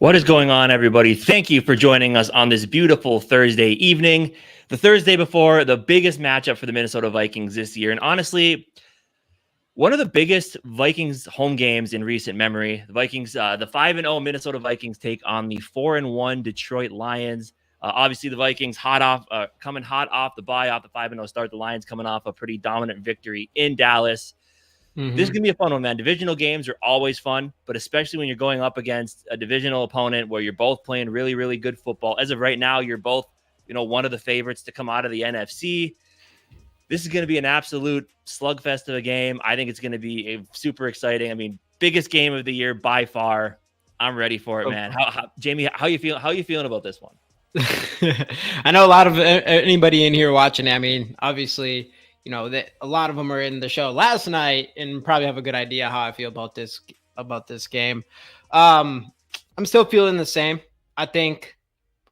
What is going on, everybody? Thank you for joining us on this beautiful Thursday evening, the Thursday before the biggest matchup for the Minnesota Vikings this year. And honestly, one of the biggest Vikings home games in recent memory. The Vikings, the 5-0 Minnesota Vikings take on the 4-1 Detroit Lions. Obviously, the Vikings coming hot off the bye, off the 5-0 start. The Lions coming off a pretty dominant victory in Dallas. This is going to be a fun one, man. Divisional games are always fun, but especially when you're going up against a divisional opponent where you're both playing really, really good football. As of right now, you're both, one of the favorites to come out of the NFC. This is going to be an absolute slugfest of a game. I think it's going to be super exciting. I mean, biggest game of the year by far. I'm ready for it, man. Jamie, how you feeling about this one? I know a lot of anybody in here watching. I mean, obviously, that a lot of them are in the show last night and probably have a good idea how I feel about this game. I'm still feeling the same. I think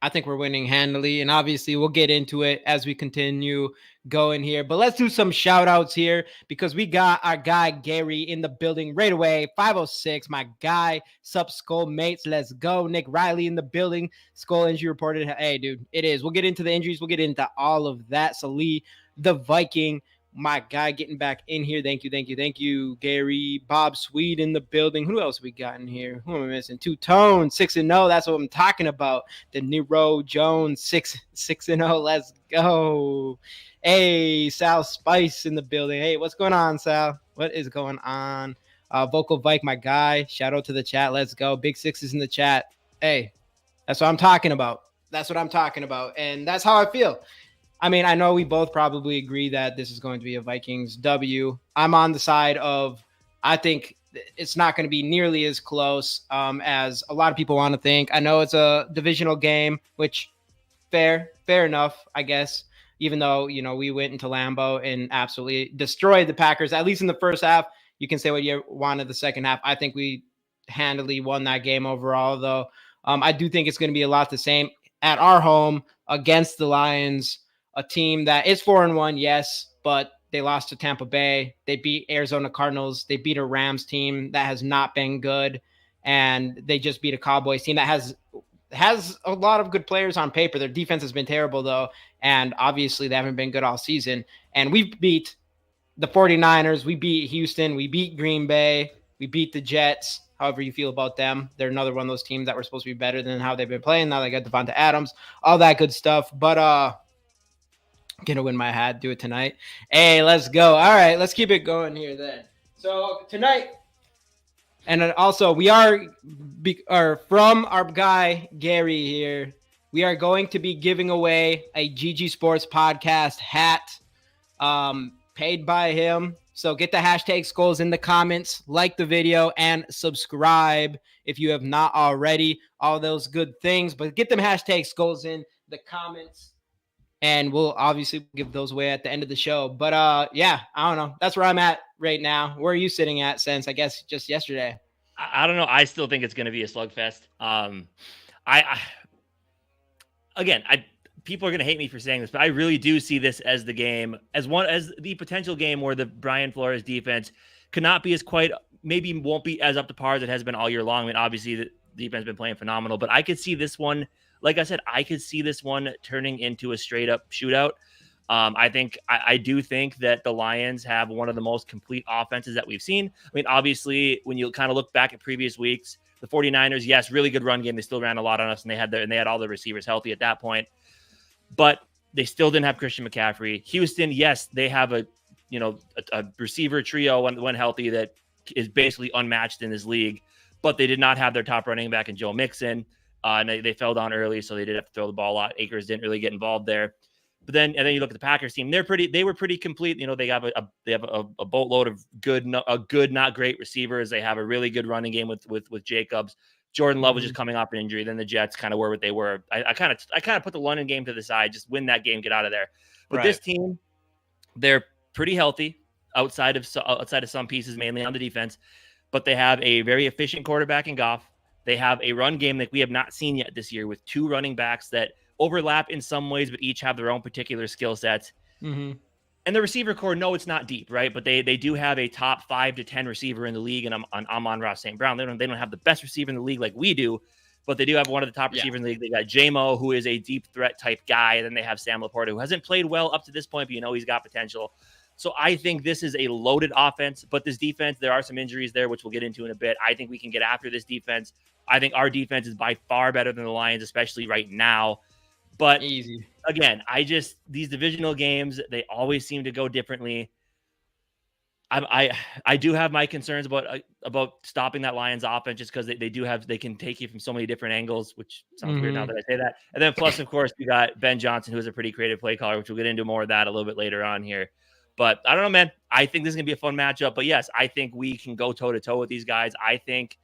we're winning handily, and obviously we'll get into it as we continue going here. But let's do some shout outs here because we got our guy Gary in the building right away. 506, my guy. Sup, Skol mates. Let's go. Nick Riley in the building. Skol injury reported. Hey, dude, it is. We'll get into the injuries. We'll get into all of that. So Lee, the Viking, my guy, getting back in here. Thank you, Gary. Bob Swede in the building. Who else we got in here? Who am I missing? Two Tone, 6-0. That's what I'm talking about. The Nero Jones, 6-0. Let's go. Hey, Sal Spice in the building. Hey, what's going on, Sal? What is going on? Vocal Vike, my guy. Shout out to the chat. Let's go. Big Sixes in the chat. Hey, that's what I'm talking about. And that's how I feel. I mean, I know we both probably agree that this is going to be a Vikings W. I'm on the side of, I think it's not going to be nearly as close as a lot of people want to think. I know it's a divisional game, which fair enough, I guess, even though, we went into Lambeau and absolutely destroyed the Packers, at least in the first half. You can say what you want in the second half. I think we handily won that game overall, though. I do think it's going to be a lot the same at our home against the Lions. A team that is 4-1, yes, but they lost to Tampa Bay. They beat Arizona Cardinals. They beat a Rams team that has not been good, and they just beat a Cowboys team that has a lot of good players on paper. Their defense has been terrible, though, and obviously they haven't been good all season. And we beat the 49ers. We beat Houston. We beat Green Bay. We beat the Jets. However you feel about them, they're another one of those teams that were supposed to be better than how they've been playing. Now they got Devonta Adams, all that good stuff. But gonna win my hat, do it tonight. Hey, let's go. All right, let's keep it going here then. So tonight, and also we are from our guy Gary here, we are going to be giving away a GG Sports Podcast hat paid by him. So get the hashtag Skols in the comments, like the video, and subscribe if you have not already. All those good things, but get them hashtag Skols in the comments. And we'll obviously give those away at the end of the show. But, yeah, I don't know. That's where I'm at right now. Where are you sitting at since, I guess, just yesterday? I don't know. I still think it's going to be a slugfest. People are going to hate me for saying this, but I really do see this as the game, as the potential game where the Brian Flores defense could not be maybe won't be as up to par as it has been all year long. I mean, obviously, the defense has been playing phenomenal, but I could see this one. Like I said, I could see this one turning into a straight up shootout. I do think that the Lions have one of the most complete offenses that we've seen. I mean, obviously, when you kind of look back at previous weeks, the 49ers, yes, really good run game. They still ran a lot on us, and they had all the receivers healthy at that point. But they still didn't have Christian McCaffrey. Houston, yes, they have a receiver trio when healthy that is basically unmatched in this league. But they did not have their top running back in Joe Mixon. And they fell down early, so they did have to throw the ball a lot. Akers didn't really get involved there. But then you look at the Packers team; they were pretty complete. They have a boatload of good, not great receivers. They have a really good running game with Jacobs. Jordan Love was just coming off an injury. Then the Jets kind of were what they were. I kind of put the London game to the side, just win that game, get out of there. But This team, they're pretty healthy outside of some pieces, mainly on the defense. But they have a very efficient quarterback in Goff. They have a run game that we have not seen yet this year with two running backs that overlap in some ways, but each have their own particular skill sets. Mm-hmm. And the receiver core, no, it's not deep, right? But they do have a top 5 to 10 receiver in the league, and I'm on Ross St. Brown. They don't have the best receiver in the league like we do, but they do have one of the top receivers in the league. They got J-Mo, who is a deep threat type guy. And then they have Sam Laporta, who hasn't played well up to this point, but he's got potential. So I think this is a loaded offense, but this defense, there are some injuries there, which we'll get into in a bit. I think we can get after this defense. I think our defense is by far better than the Lions, especially right now. But easy. Again, these divisional games, they always seem to go differently. I do have my concerns about stopping that Lions offense, just because they can take you from so many different angles, which sounds weird now that I say that. And then plus, of course, you got Ben Johnson, who is a pretty creative play caller, which we'll get into more of that a little bit later on here. But I don't know, man. I think this is going to be a fun matchup. But yes, I think we can go toe-to-toe with these guys. I think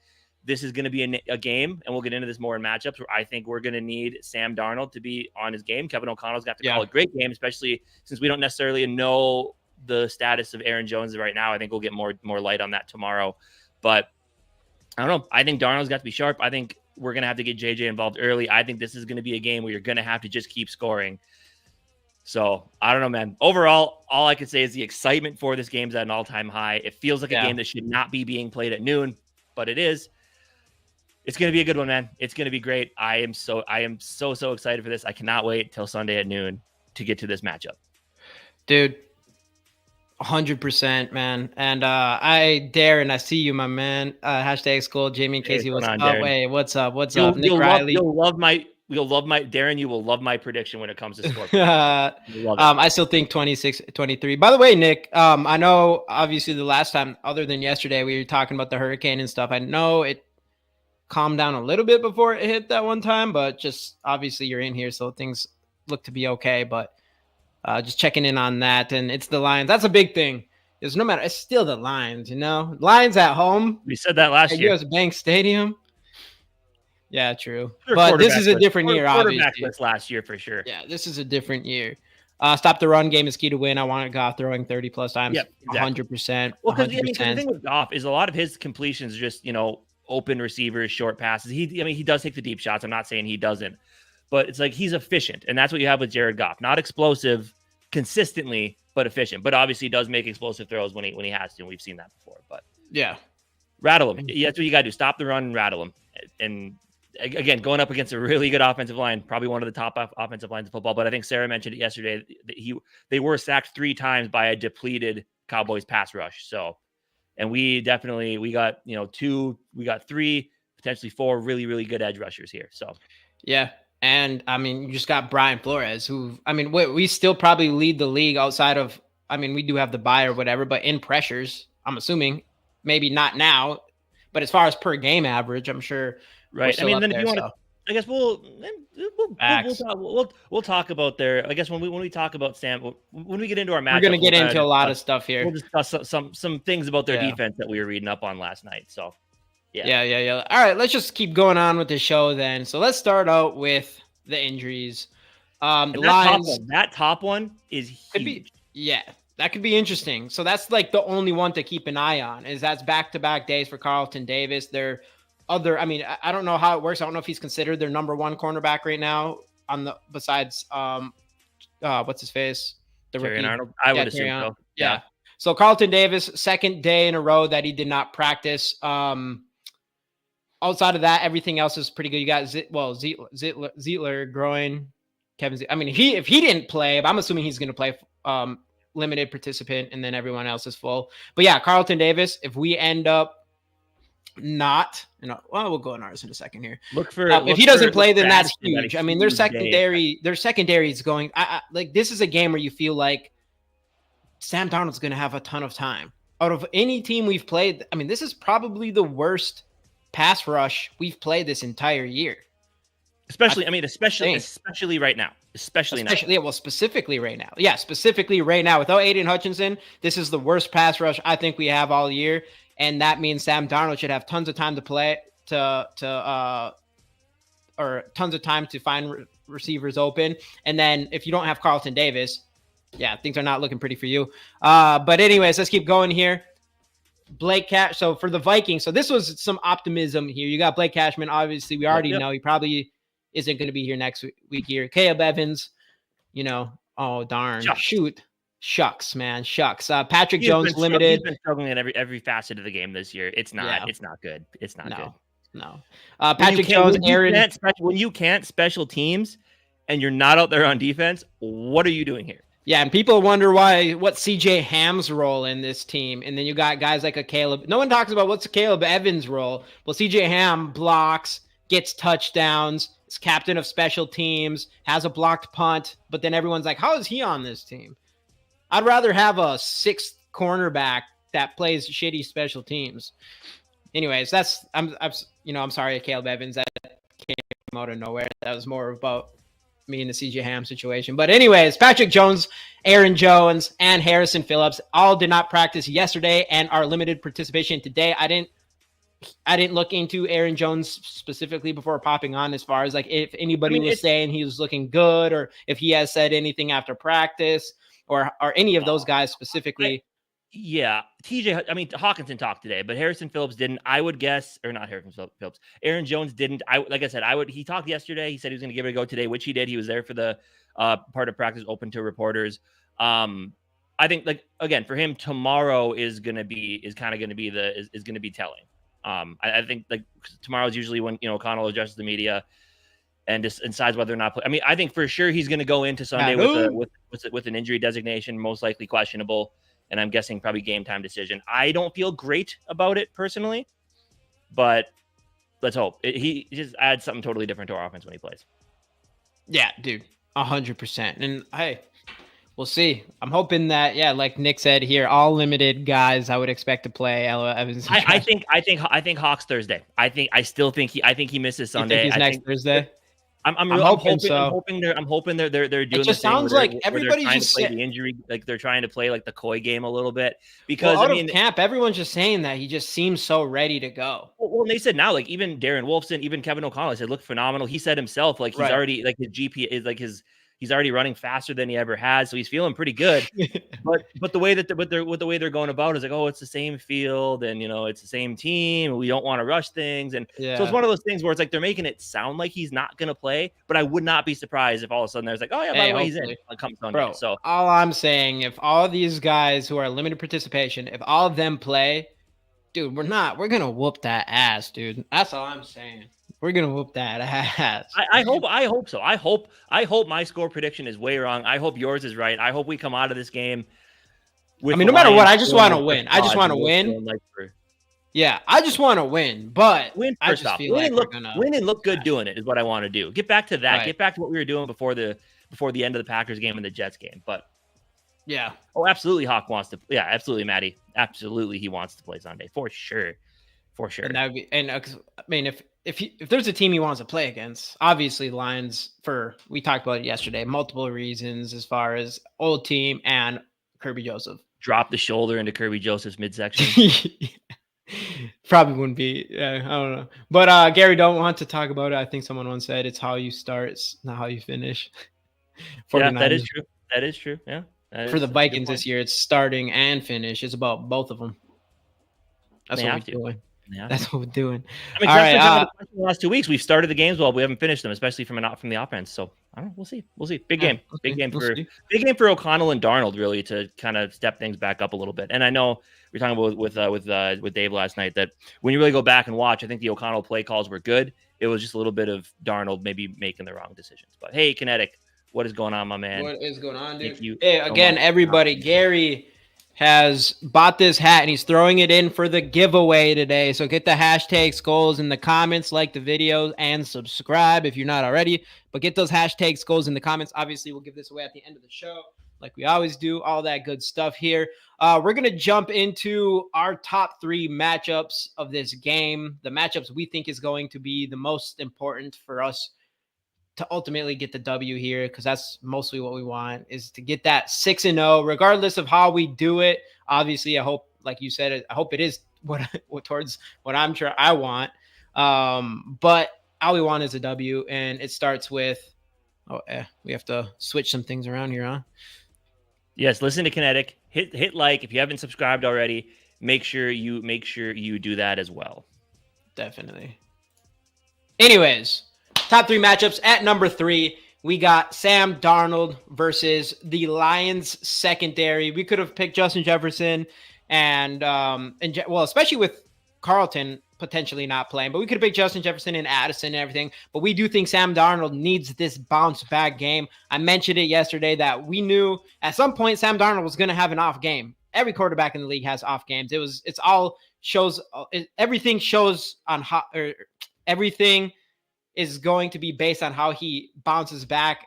this is going to be a game, and we'll get into this more in matchups, where I think we're going to need Sam Darnold to be on his game. Kevin O'Connell's got to call a great game, especially since we don't necessarily know the status of Aaron Jones right now. I think we'll get more light on that tomorrow. But I don't know. I think Darnold's got to be sharp. I think we're going to have to get JJ involved early. I think this is going to be a game where you're going to have to just keep scoring. So I don't know, man. Overall, all I can say is the excitement for this game is at an all-time high. It feels like a game that should not be being played at noon, but it is. It's going to be a good one, man. It's going to be great. I am so excited for this. I cannot wait till Sunday at noon to get to this matchup. Dude, 100%, man. And I dare, and I see you, my man. Hashtag Skol, Jamie and Casey. What's up? Darren. Hey, what's up? Nick Riley. You'll love my Darren. You will love my prediction when it comes to score. I still think 26-23. By the way, Nick, I know obviously the last time, other than yesterday, we were talking about the hurricane and stuff. I know it calmed down a little bit before it hit that one time, but just obviously you're in here, so things look to be okay. But just checking in on that, and it's the Lions. That's a big thing. It's no matter. It's still the Lions, Lions at home. We said that last year. US Bank Stadium. Yeah, true. But this is a different year, obviously. Last year for sure. Yeah, this is a different year. Stop the run game is key to win. I want Goff throwing 30 plus times. Yep, exactly. 100%. Well, because the thing with Goff is a lot of his completions are just open receivers, short passes. He does take the deep shots. I'm not saying he doesn't, but it's like he's efficient, and that's what you have with Jared Goff. Not explosive consistently, but efficient. But obviously, he does make explosive throws when he has to. And we've seen that before. But rattle him. That's what you got to do. Stop the run and rattle him. And again, going up against a really good offensive line, probably one of the top offensive lines of football. But I think Sarah mentioned it yesterday that they were sacked 3 times by a depleted Cowboys pass rush. So, and we got 2, we got 3, potentially 4 really, really good edge rushers here. So, yeah. And I mean, you just got Brian Flores, who, I mean, we still probably lead the league outside of, I mean, we do have the bye or whatever, but in pressures, I'm assuming, maybe not now, but as far as per game average, I'm sure. Right. I mean, then if you want to, I guess we'll talk about there. I guess when we talk about Sam, when we get into our matchup, we're going to get into a lot of stuff here. We'll discuss some things about their defense that we were reading up on last night. So, yeah. All right, let's just keep going on with the show then. So let's start out with the injuries. The Lions. That top one is huge. That could be interesting. So that's like the only one to keep an eye on. That's back-to-back days for Carlton Davis. They're other. I mean, I don't know how it works. I don't know if he's considered their number 1 cornerback right now. Besides, what's his face? The Terry rookie. Arnold. I would assume so. Yeah. So Carlton Davis, second day in a row that he did not practice. Outside of that, everything else is pretty good. You got Zietler, groin, Kevin. I mean, if he didn't play, I'm assuming he's going to play. Limited participant, and then everyone else is full. But yeah, Carlton Davis. If we end up not, we'll go on ours in a second here. If he doesn't play, then that's huge. I mean, their secondary is going. Like this is a game where you feel like Sam Darnold's going to have a ton of time. Out of any team we've played, I mean, this is probably the worst pass rush we've played this entire year. Especially right now. Specifically right now. Yeah, specifically right now. Without Aiden Hutchinson, this is the worst pass rush I think we have all year. And that means Sam Darnold should have tons of time to play or tons of time to find receivers open. And then if you don't have Carlton Davis, things are not looking pretty for you. But anyways, let's keep going here. Blake Cash. So for the Vikings, so this was some optimism here. You got Blake Cashman. Obviously, we already know he probably isn't going to be here next week here. Caleb Evans, oh darn, shucks, man. Patrick Jones limited. He's been struggling in every facet of the game this year. It's not good. It's not good. No. Patrick Jones, Aaron. When you can't special teams and you're not out there on defense, what are you doing here? Yeah, and people wonder what's CJ Ham's role in this team. And then you got guys like a Caleb. No one talks about what's Caleb Evans' role. Well, CJ Ham blocks, gets touchdowns, is captain of special teams, has a blocked punt, but then everyone's like, how is he on this team? I'd rather have a sixth cornerback that plays shitty special teams. Anyways, I'm sorry, Caleb Evans, that came out of nowhere. That was more about me and the CJ Ham situation. But anyways, Patrick Jones, Aaron Jones, and Harrison Phillips all did not practice yesterday and are limited participation today. I didn't look into Aaron Jones specifically before popping on as far as like if anybody was saying he was looking good or if he has said anything after practice or any of those guys specifically. Hawkinson talked today, but Harrison Phillips didn't. I would guess, or not Harrison Phillips. Aaron Jones didn't. He talked yesterday. He said he was going to give it a go today, which he did. He was there for the part of practice open to reporters. I think again for him, tomorrow is going to be telling. I think tomorrow is usually when O'Connell addresses the media and decides whether or not. I think for sure he's going to go into Sunday with an injury designation, most likely questionable. And I'm guessing probably game time decision. I don't feel great about it personally, but let's hope. He just adds something totally different to our offense when he plays. Yeah, dude, 100%. And hey, we'll see. I'm hoping that, like Nick said here, all limited guys I would expect to play. Evans. I think Hawks Thursday. I think he misses Sunday. You think he's next Thursday. I'm hoping they're doing. It just sounds like everybody's just play the injury, like they're trying to play like the coy game a little bit because of camp, everyone's just saying that he just seems so ready to go. Well, and they said now, like even Darren Wolfson, even Kevin O'Connell said looked phenomenal. He said himself, like he's already like his GP is like he's already running faster than he ever has, so he's feeling pretty good. but the way that the way they're going about is like, oh, it's the same field and it's the same team. We don't want to rush things, and so it's one of those things where it's like they're making it sound like he's not going to play. But I would not be surprised if all of a sudden there's like, oh yeah, by the way, he's in. Comes Sunday. Bro, so all I'm saying, if all these guys who are limited participation, if all of them play, dude, we're gonna whoop that ass, dude. That's all I'm saying. We're gonna whoop that ass. I hope so. I hope my score prediction is way wrong. I hope yours is right. I hope we come out of this game. No matter what, I just want to win. I just want to win. Yeah, I just want to win. But win first off. Win and look good doing it is what I want to do. Get back to that. Right. Get back to what we were doing before the end of the Packers game and the Jets game. But yeah. Oh, absolutely. Hawk wants to. Yeah, absolutely, Maddie. Absolutely, he wants to play Sunday for sure. For sure. And if there's a team he wants to play against, obviously Lions, we talked about it yesterday, multiple reasons as far as old team and Kirby Joseph. Drop the shoulder into Kirby Joseph's midsection. Probably wouldn't be. I don't know. But Gary don't want to talk about it. I think someone once said it's how you start, it's not how you finish. Yeah, that is true. That is true. Yeah. For the Vikings this year, it's starting and finish. It's about both of them. That's what we're doing. Yeah. That's what we're doing. All right. The last 2 weeks, we've started the games well. We haven't finished them, especially from the offense. So I don't know. We'll see. Big game. Big game for O'Connell and Darnold, really, to kind of step things back up a little bit. And I know we were talking about with Dave last night that when you really go back and watch, I think the O'Connell play calls were good. It was just a little bit of Darnold maybe making the wrong decisions. But hey, Kinetic, what is going on, my man? What is going on, dude? Hey, again, everybody, Gary has bought this hat and he's throwing it in for the giveaway today. So get the hashtag Skols in the comments, like the video, and subscribe if you're not already. But get those hashtag Skols in the comments. Obviously, we'll give this away at the end of the show, like we always do. All that good stuff here. We're going to jump into our top 3 matchups of this game. The matchups we think is going to be the most important for us to ultimately get the W here, because that's mostly what we want, is to get that 6-0, regardless of how we do it. Obviously, I hope, like you said, I hope it is towards what I want. But all we want is a W, and it starts with, we have to switch some things around here, huh? Yes, listen to Kinetic. Hit like if you haven't subscribed already. Make sure you do that as well. Definitely. Anyways. Top 3 matchups. At number 3, we got Sam Darnold versus the Lions secondary. We could have picked Justin Jefferson and especially with Carlton, potentially not playing. But we could pick Justin Jefferson and Addison and everything. But we do think Sam Darnold needs this bounce back game. I mentioned it yesterday that we knew at some point Sam Darnold was going to have an off game. Every quarterback in the league has off games. Everything shows on how, or everything is going to be based on how he bounces back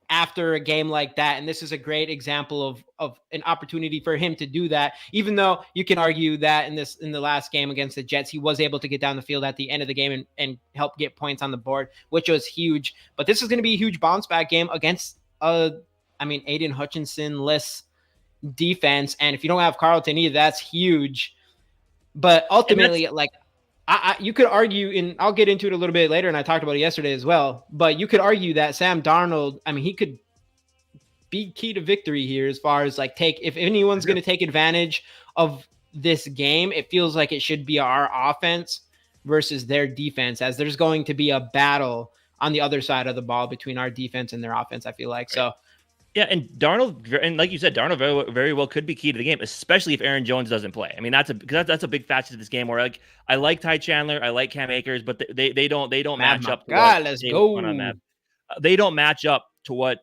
after a game like that. And this is a great example of an opportunity for him to do that, even though you can argue that in the last game against the Jets, he was able to get down the field at the end of the game and help get points on the board, which was huge. But this is going to be a huge bounce back game against Aiden Hutchinson-less defense. And if you don't have Carlton either, that's huge. But ultimately, you could argue, and I'll get into it a little bit later, and I talked about it yesterday as well, but you could argue that Sam Darnold, he could be key to victory here as far as if anyone's going to take advantage of this game, it feels like it should be our offense versus their defense, as there's going to be a battle on the other side of the ball between our defense and their offense, I feel like. So, yeah, and Darnold, and like you said, Darnold very well could be key to the game, especially if Aaron Jones doesn't play. That's a big facet of this game. Where I like Ty Chandler, I like Cam Akers, but they don't match up. Let's go. They don't match up to what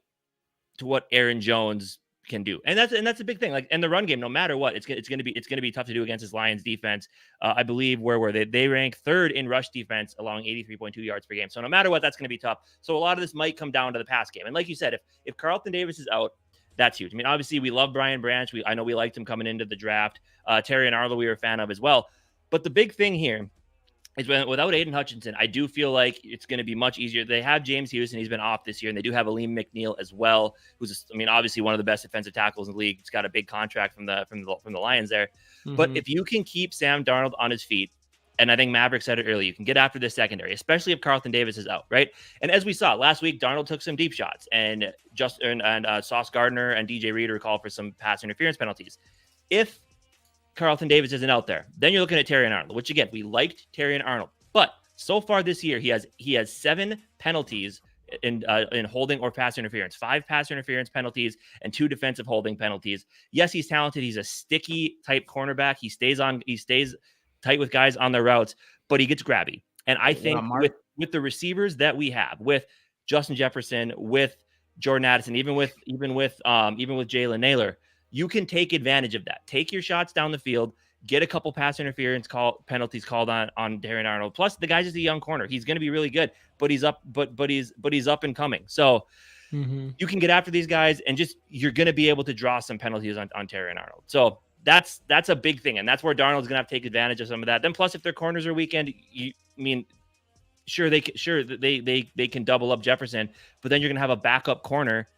Aaron Jones can do, and that's a big thing. And the run game, no matter what, it's gonna be tough to do against this Lions defense. I believe where were they rank third in rush defense, allowing 83.2 yards per game. So no matter what, that's gonna be tough. So a lot of this might come down to the pass game. And like you said, if Carlton Davis is out, that's huge. Obviously we love Brian Branch. I know we liked him coming into the draft. Terry and Arlo we were a fan of as well. But the big thing here is without Aiden Hutchinson, I do feel like it's going to be much easier. They have James Houston. He's been off this year, and they do have Aleem McNeil as well, who's, obviously one of the best defensive tackles in the league. He's got a big contract from the Lions there. Mm-hmm. But if you can keep Sam Darnold on his feet, and I think Maverick said it earlier, you can get after the secondary, especially if Carlton Davis is out, right? And as we saw last week, Darnold took some deep shots, and Sauce Gardner and DJ Reader called for some pass interference penalties. If Carlton Davis isn't out there, then you're looking at Terry and Arnold, which again, we liked Terry and Arnold, but so far this year, he has 7 penalties in holding or pass interference, 5 pass interference penalties and 2 defensive holding penalties. Yes, he's talented. He's a sticky type cornerback. He stays tight with guys on their routes, but he gets grabby. And I think with the receivers that we have, with Justin Jefferson, with Jordan Addison, even with Jalen Naylor, you can take advantage of that. Take your shots down the field, get a couple pass interference penalties called on Darren Arnold. Plus, the guy's just a young corner. He's going to be really good, but he's up and coming. So you can get after these guys, and you're going to be able to draw some penalties on Darren Arnold. So that's a big thing, and that's where Darnold's going to have to take advantage of some of that. Then plus, if their corners are weakened, they can double up Jefferson, but then you're going to have a backup corner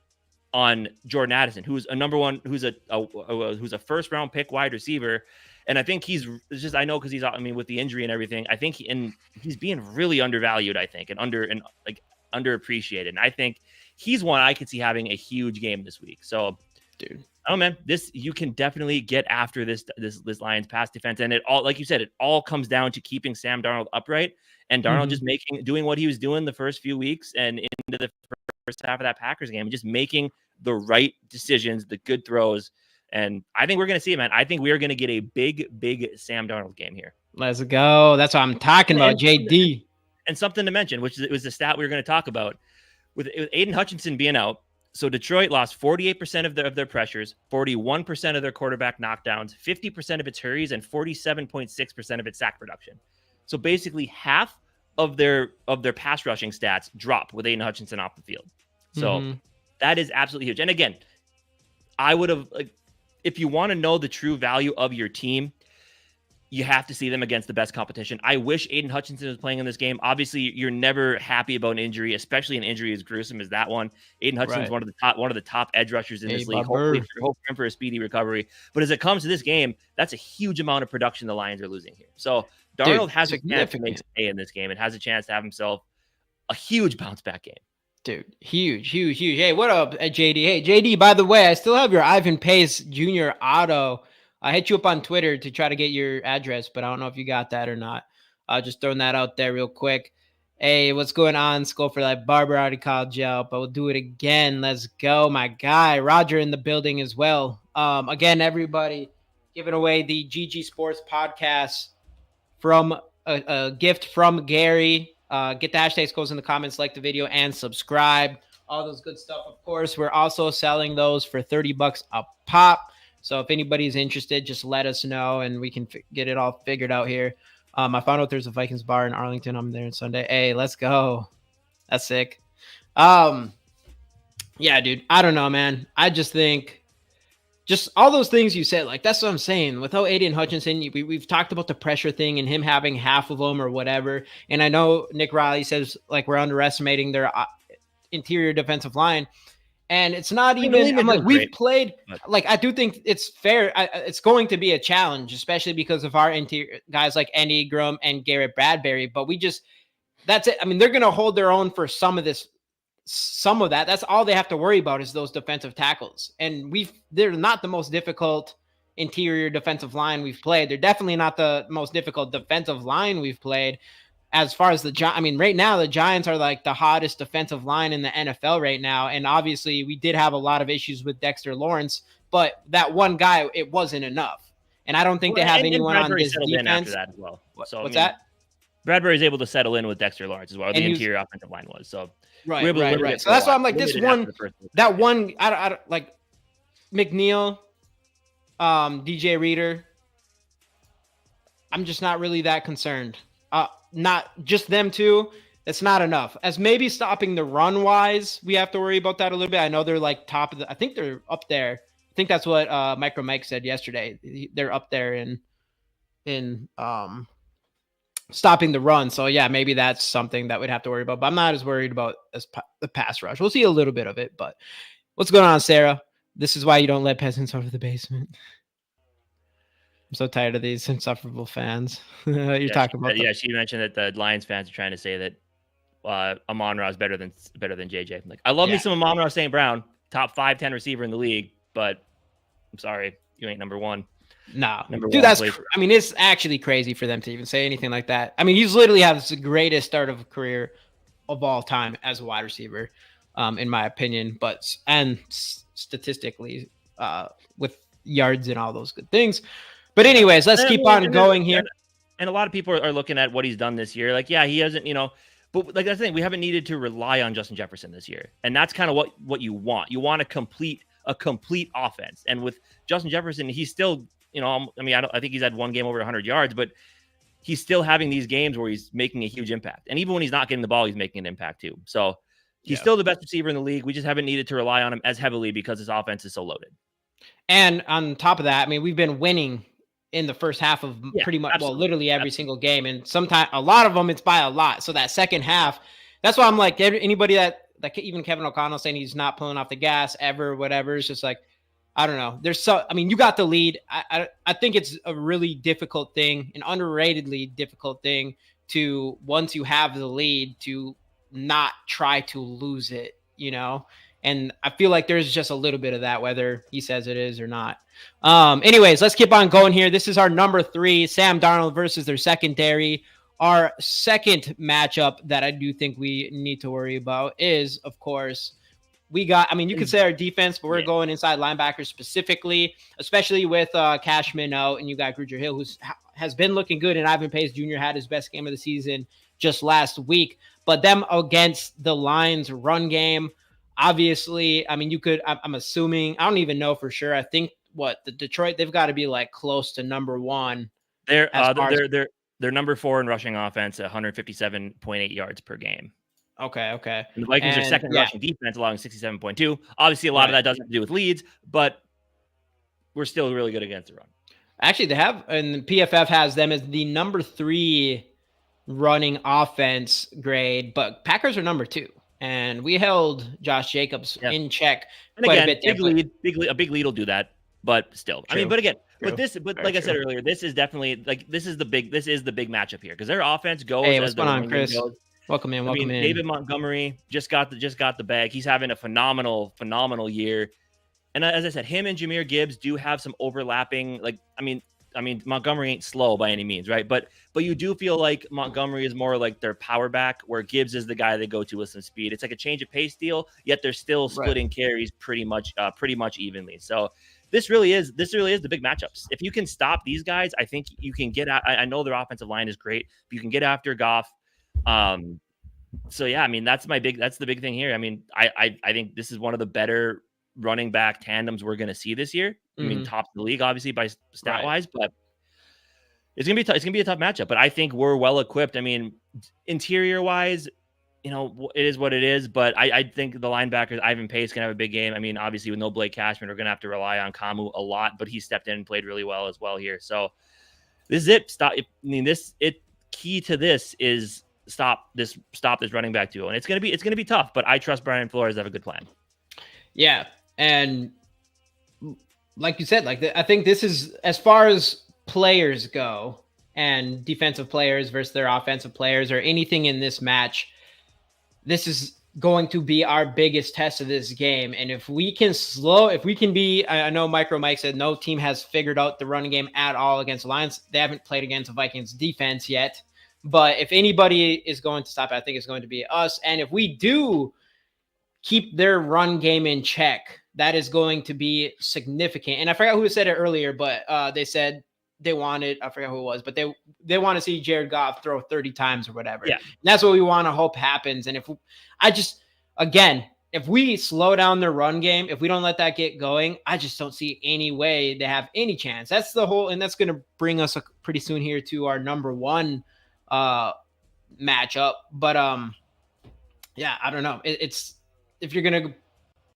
on Jordan Addison, who's a number one, who's a first round pick wide receiver. And I think I know because he's, with the injury and everything, I think he's being really undervalued, I think, and underappreciated. And I think he's one I could see having a huge game this week. So, dude, you can definitely get after this Lions pass defense. And it all, like you said, it all comes down to keeping Sam Darnold upright, and Darnold just doing what he was doing the first few weeks and into the first half of that Packers game, just making the right decisions, the good throws. And I think we're going to see it, man. I think we are going to get a big Sam Darnold game here. Let's go. That's what I'm talking about, JD. And something to mention, which was the stat we were going to talk about, with Aiden Hutchinson being out. So Detroit lost 48% of their pressures, 41% of their quarterback knockdowns, 50% of its hurries, and 47.6% of its sack production. So basically half of their pass rushing stats drop with Aiden Hutchinson off the field. So that is absolutely huge. And again, I would have, if you want to know the true value of your team, you have to see them against the best competition. I wish Aiden Hutchinson was playing in this game. Obviously, you're never happy about an injury, especially an injury as gruesome as that one. Aiden Hutchinson is one of the top edge rushers in this league. Hopefully for a speedy recovery. But as it comes to this game, that's a huge amount of production the Lions are losing here. So Darnold has a chance to make stay in this game and has a chance to have himself a huge bounce back game. Dude, huge. Hey, what up, JD? Hey, JD, by the way, I still have your Ivan Pace Jr. auto. I hit you up on Twitter to try to get your address, but I don't know if you got that or not. Just throwing that out there real quick. Hey, what's going on? Skol for that barber already called you out, but we'll do it again. Let's go, my guy. Roger in the building as well. Again, everybody giving away the GG Sports podcast from a gift from Gary. Get the hashtag Skos in the comments, like the video, and subscribe. All those good stuff. Of course, we're also selling those for $30 a pop. So if anybody's interested, just let us know and we can get it all figured out here. I found out there's a Vikings bar in Arlington. I'm there on Sunday. Hey, let's go. That's sick. Yeah, dude. I don't know, man. I just think just all those things you said, like, that's what I'm saying. Without Aiden Hutchinson, we've talked about the pressure thing and him having half of them or whatever. And I know Nick Riley says, like, we're underestimating their interior defensive line. And it's not even, I'm like, we've played, like, I do think it's fair. It's going to be a challenge, especially because of our interior guys like Andy Ingram and Garrett Bradbury. But that's it. I mean, they're going to hold their own for some of that. That's all they have to worry about is those defensive tackles. And they're not the most difficult interior defensive line we've played. They're definitely not the most difficult defensive line we've played. As far as right now, the Giants are like the hottest defensive line in the NFL right now. And obviously we did have a lot of issues with Dexter Lawrence, but that one guy, it wasn't enough. And I don't think they have anyone on this defense. After that as well. What's that? Bradbury is able to settle in with Dexter Lawrence as well. The interior offensive line was. So right. So that's why I'm like, that one, I don't like McNeil, DJ Reader. I'm just not really that concerned. Not just them two. It's not enough. As maybe stopping the run wise, we have to worry about that a little bit. I know they're like top of I think they're up there. I think that's what Micro Mike said yesterday. They're up there in stopping the run. So yeah, maybe that's something that we'd have to worry about. But I'm not as worried about the pass rush. We'll see a little bit of it. But what's going on, Sarah? This is why you don't let peasants over the basement. I'm so tired of these insufferable fans. You're talking about. Yeah, she mentioned that the Lions fans are trying to say that Amon-Ra is better than JJ. Like, I love me some Amon-Ra St. Brown, top 5-10 receiver in the league, but I'm sorry, you ain't number one. No, dude, that's. I mean, it's actually crazy for them to even say anything like that. I mean, he's literally has the greatest start of a career of all time as a wide receiver, in my opinion. And statistically, with yards and all those good things. But anyways, let's keep on going here. And a lot of people are looking at what he's done this year. Like, yeah, he hasn't, but like that's the thing. We haven't needed to rely on Justin Jefferson this year. And that's kind of what you want. You want a complete offense. And with Justin Jefferson, he's still, I think he's had one game over 100 yards, but he's still having these games where he's making a huge impact. And even when he's not getting the ball, he's making an impact too. So he's still the best receiver in the league. We just haven't needed to rely on him as heavily because his offense is so loaded. And on top of that, I mean, we've been winning in the first half of pretty much, literally every single game. And sometimes a lot of them, it's by a lot. So that second half, that's why I'm like, anybody that even Kevin O'Connell saying he's not pulling off the gas ever, whatever. It's just like, I don't know. You got the lead. I think it's a really difficult thing, an underratedly difficult thing to, once you have the lead, to not try to lose it, And I feel like there's just a little bit of that, whether he says it is or not. Anyways, let's keep on going here. This is our number 3, Sam Darnold versus their secondary. Our second matchup that I do think we need to worry about is, of course, you could say our defense, but we're going inside linebackers specifically, especially with Cashman out, and you got Grugier Hill, who has been looking good, and Ivan Pace Jr. had his best game of the season just last week. But them against the Lions run game, obviously, I'm assuming, I don't even know for sure. I think the Detroit, they've got to be like close to number 1. They're number 4 in rushing offense at 157.8 yards per game. Okay. And the Vikings are second rushing defense, allowing 67.2. Obviously, a lot of that doesn't have to do with leads, but we're still really good against the run. Actually, they have, and PFF has them as the number 3 running offense grade, but Packers are number 2. And we held Josh Jacobs in check quite a bit. A big lead will do that, but still. True. I mean, but again, I said earlier, this is definitely this is the big matchup here because their offense goes. Hey, what's going on, Chris? Goes. Welcome in. David Montgomery just got the bag. He's having a phenomenal year. And as I said, him and Jahmyr Gibbs do have some overlapping. Montgomery ain't slow by any means, right? But you do feel like Montgomery is more like their power back, where Gibbs is the guy they go to with some speed. It's like a change of pace deal, yet they're still splitting carries pretty much evenly. So this really is the big matchups. If you can stop these guys, I think you can get out. I know their offensive line is great, but you can get after Goff. So yeah, I mean that's the big thing here. I mean, I think this is one of the better running back tandems we're going to see this year. I mean, top of the league, obviously by stat wise, but it's gonna be a tough matchup. But I think we're well equipped. I mean, interior wise, you know, it is what it is. But I think the linebackers, Ivan Pace, can have a big game. I mean, obviously with no Blake Cashman, we're gonna have to rely on Kamu a lot, but he stepped in and played really well as well here. So this is it. Key to this is stop this running back duo, and it's gonna be tough. But I trust Brian Flores to have a good plan. Yeah, and like you said, I think this is, as far as players go and defensive players versus their offensive players or anything in this match, this is going to be our biggest test of this game. And if we can be, I know Micro Mike said no team has figured out the running game at all against the Lions. They haven't played against the Vikings defense yet, but if anybody is going to stop it, I think it's going to be us. And if we do keep their run game in check, that is going to be significant. And I forgot who said it earlier, but they said they wanted, I forgot who it was, but they want to see Jared Goff throw 30 times or whatever. Yeah. And that's what we want to hope happens. And if we slow down their run game, if we don't let that get going, I just don't see any way they have any chance. That's and that's going to bring us pretty soon here to our number one matchup. But yeah, I don't know. It's if you're going to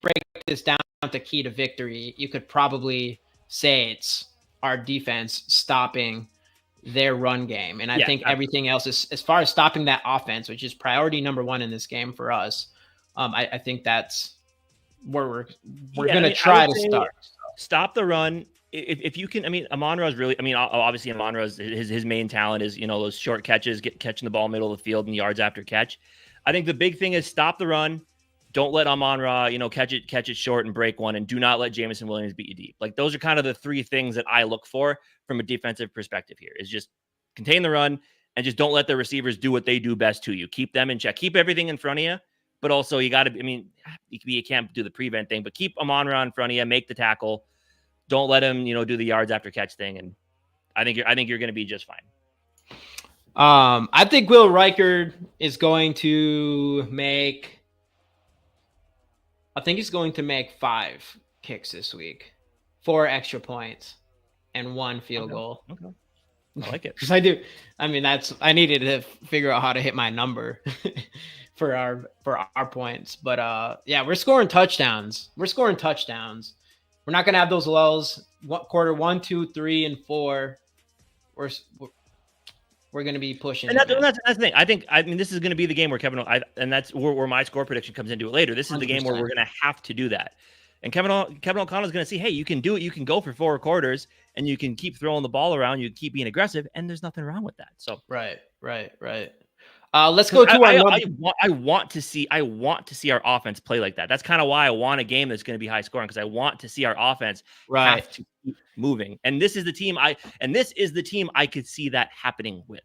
break this down to key to victory, you could probably say it's our defense stopping their run game. And I think everything else is, as far as stopping that offense, which is priority number one in this game for us. I think that's where we're going to try to stop the run. If you can, I mean, Amon-Ra's really, I mean, obviously Amon-Ra's his main talent is, you know, those short catches, catching the ball middle of the field and yards after catch. I think the big thing is stop the run. Don't let Amon-Ra, you know, catch it short and break one, and do not let Jameson Williams beat you deep. Like, those are kind of the three things that I look for from a defensive perspective here, is just contain the run and just don't let the receivers do what they do best to you. Keep them in check. Keep everything in front of you, but also you got to, I mean, you can't do the prevent thing, but keep Amon-Ra in front of you, make the tackle. Don't let him, you know, do the yards after catch thing. And I think you're going to be just fine. I think Will Reichard is going to make, I think he's going to make 5 kicks this week, 4 extra points, and 1 field goal. Okay. I like it. Because I needed to figure out how to hit my number for our points. But yeah, we're scoring touchdowns. We're not going to have those lulls. Quarter 1, 2, 3, and 4. We're going to be pushing. And that's the thing. I mean, this is going to be the game where and that's where my score prediction comes into it later. This is 100%. The game where we're going to have to do that. And Kevin O'Connell is going to see, hey, you can do it. You can go for 4 quarters and you can keep throwing the ball around. You keep being aggressive, and there's nothing wrong with that. So right. Let's go to I want to see our offense play like that. That's kind of why I want a game that's going to be high scoring, because I want to see our offense have to keep moving. And this is the team I could see that happening with.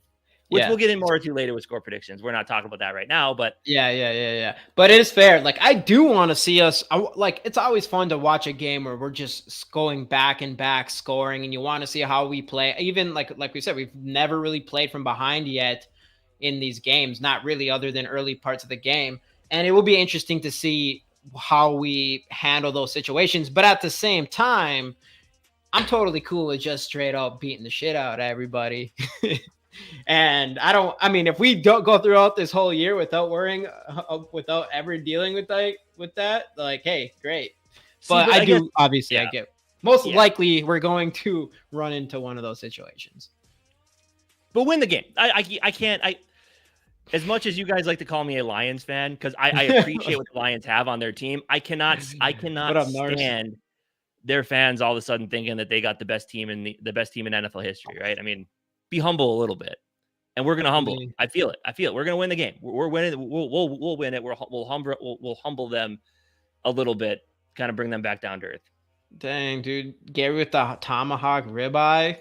Which we'll get in more to later with score predictions. We're not talking about that right now, but yeah. But it is fair. Like, I do want to see us. It's always fun to watch a game where we're just going back and back scoring, and you want to see how we play. Even like we said, we've never really played from behind yet in these games, not really, other than early parts of the game. And it will be interesting to see how we handle those situations. But at the same time, I'm totally cool with just straight up beating the shit out of everybody. And if we don't go throughout this whole year without worrying, without ever dealing with that, like, hey, great. But I get most likely we're going to run into one of those situations. But win the game. I can't. As much as you guys like to call me a Lions fan, because I appreciate what the Lions have on their team, I cannot stand their fans all of a sudden thinking that they got the best team in NFL history, right? I mean, be humble a little bit, and we're gonna humble. I feel it. We're gonna win the game. We're winning. We'll win it. We'll humble them a little bit, kind of bring them back down to earth. Dang, dude, Gary with the tomahawk ribeye.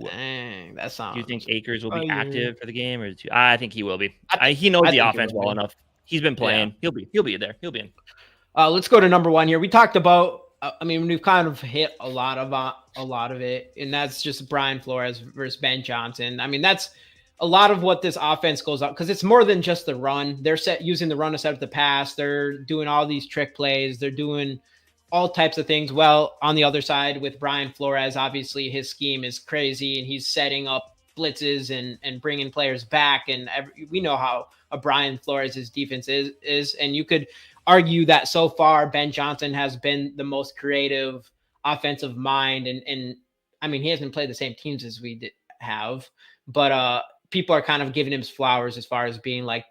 Dang, that sounds. Do you think Akers will be active for the game, or I think he will be. He knows the offense well enough. He's been playing. Yeah. He'll be there. He'll be in. Let's go to number 1 here. We talked about I mean, we've kind of hit a lot of it, and that's just Brian Flores versus Ben Johnson. I mean, that's a lot of what this offense goes up, because it's more than just the run. They're using the run to set up the pass. They're doing all these trick plays. They're doing all types of things. Well, on the other side with Brian Flores, obviously his scheme is crazy, and he's setting up blitzes and bringing players back. And we know how a Brian Flores' defense is, and you could argue that so far Ben Johnson has been the most creative offensive mind, and I mean, he hasn't played the same teams as we have, but people are kind of giving him flowers as far as being like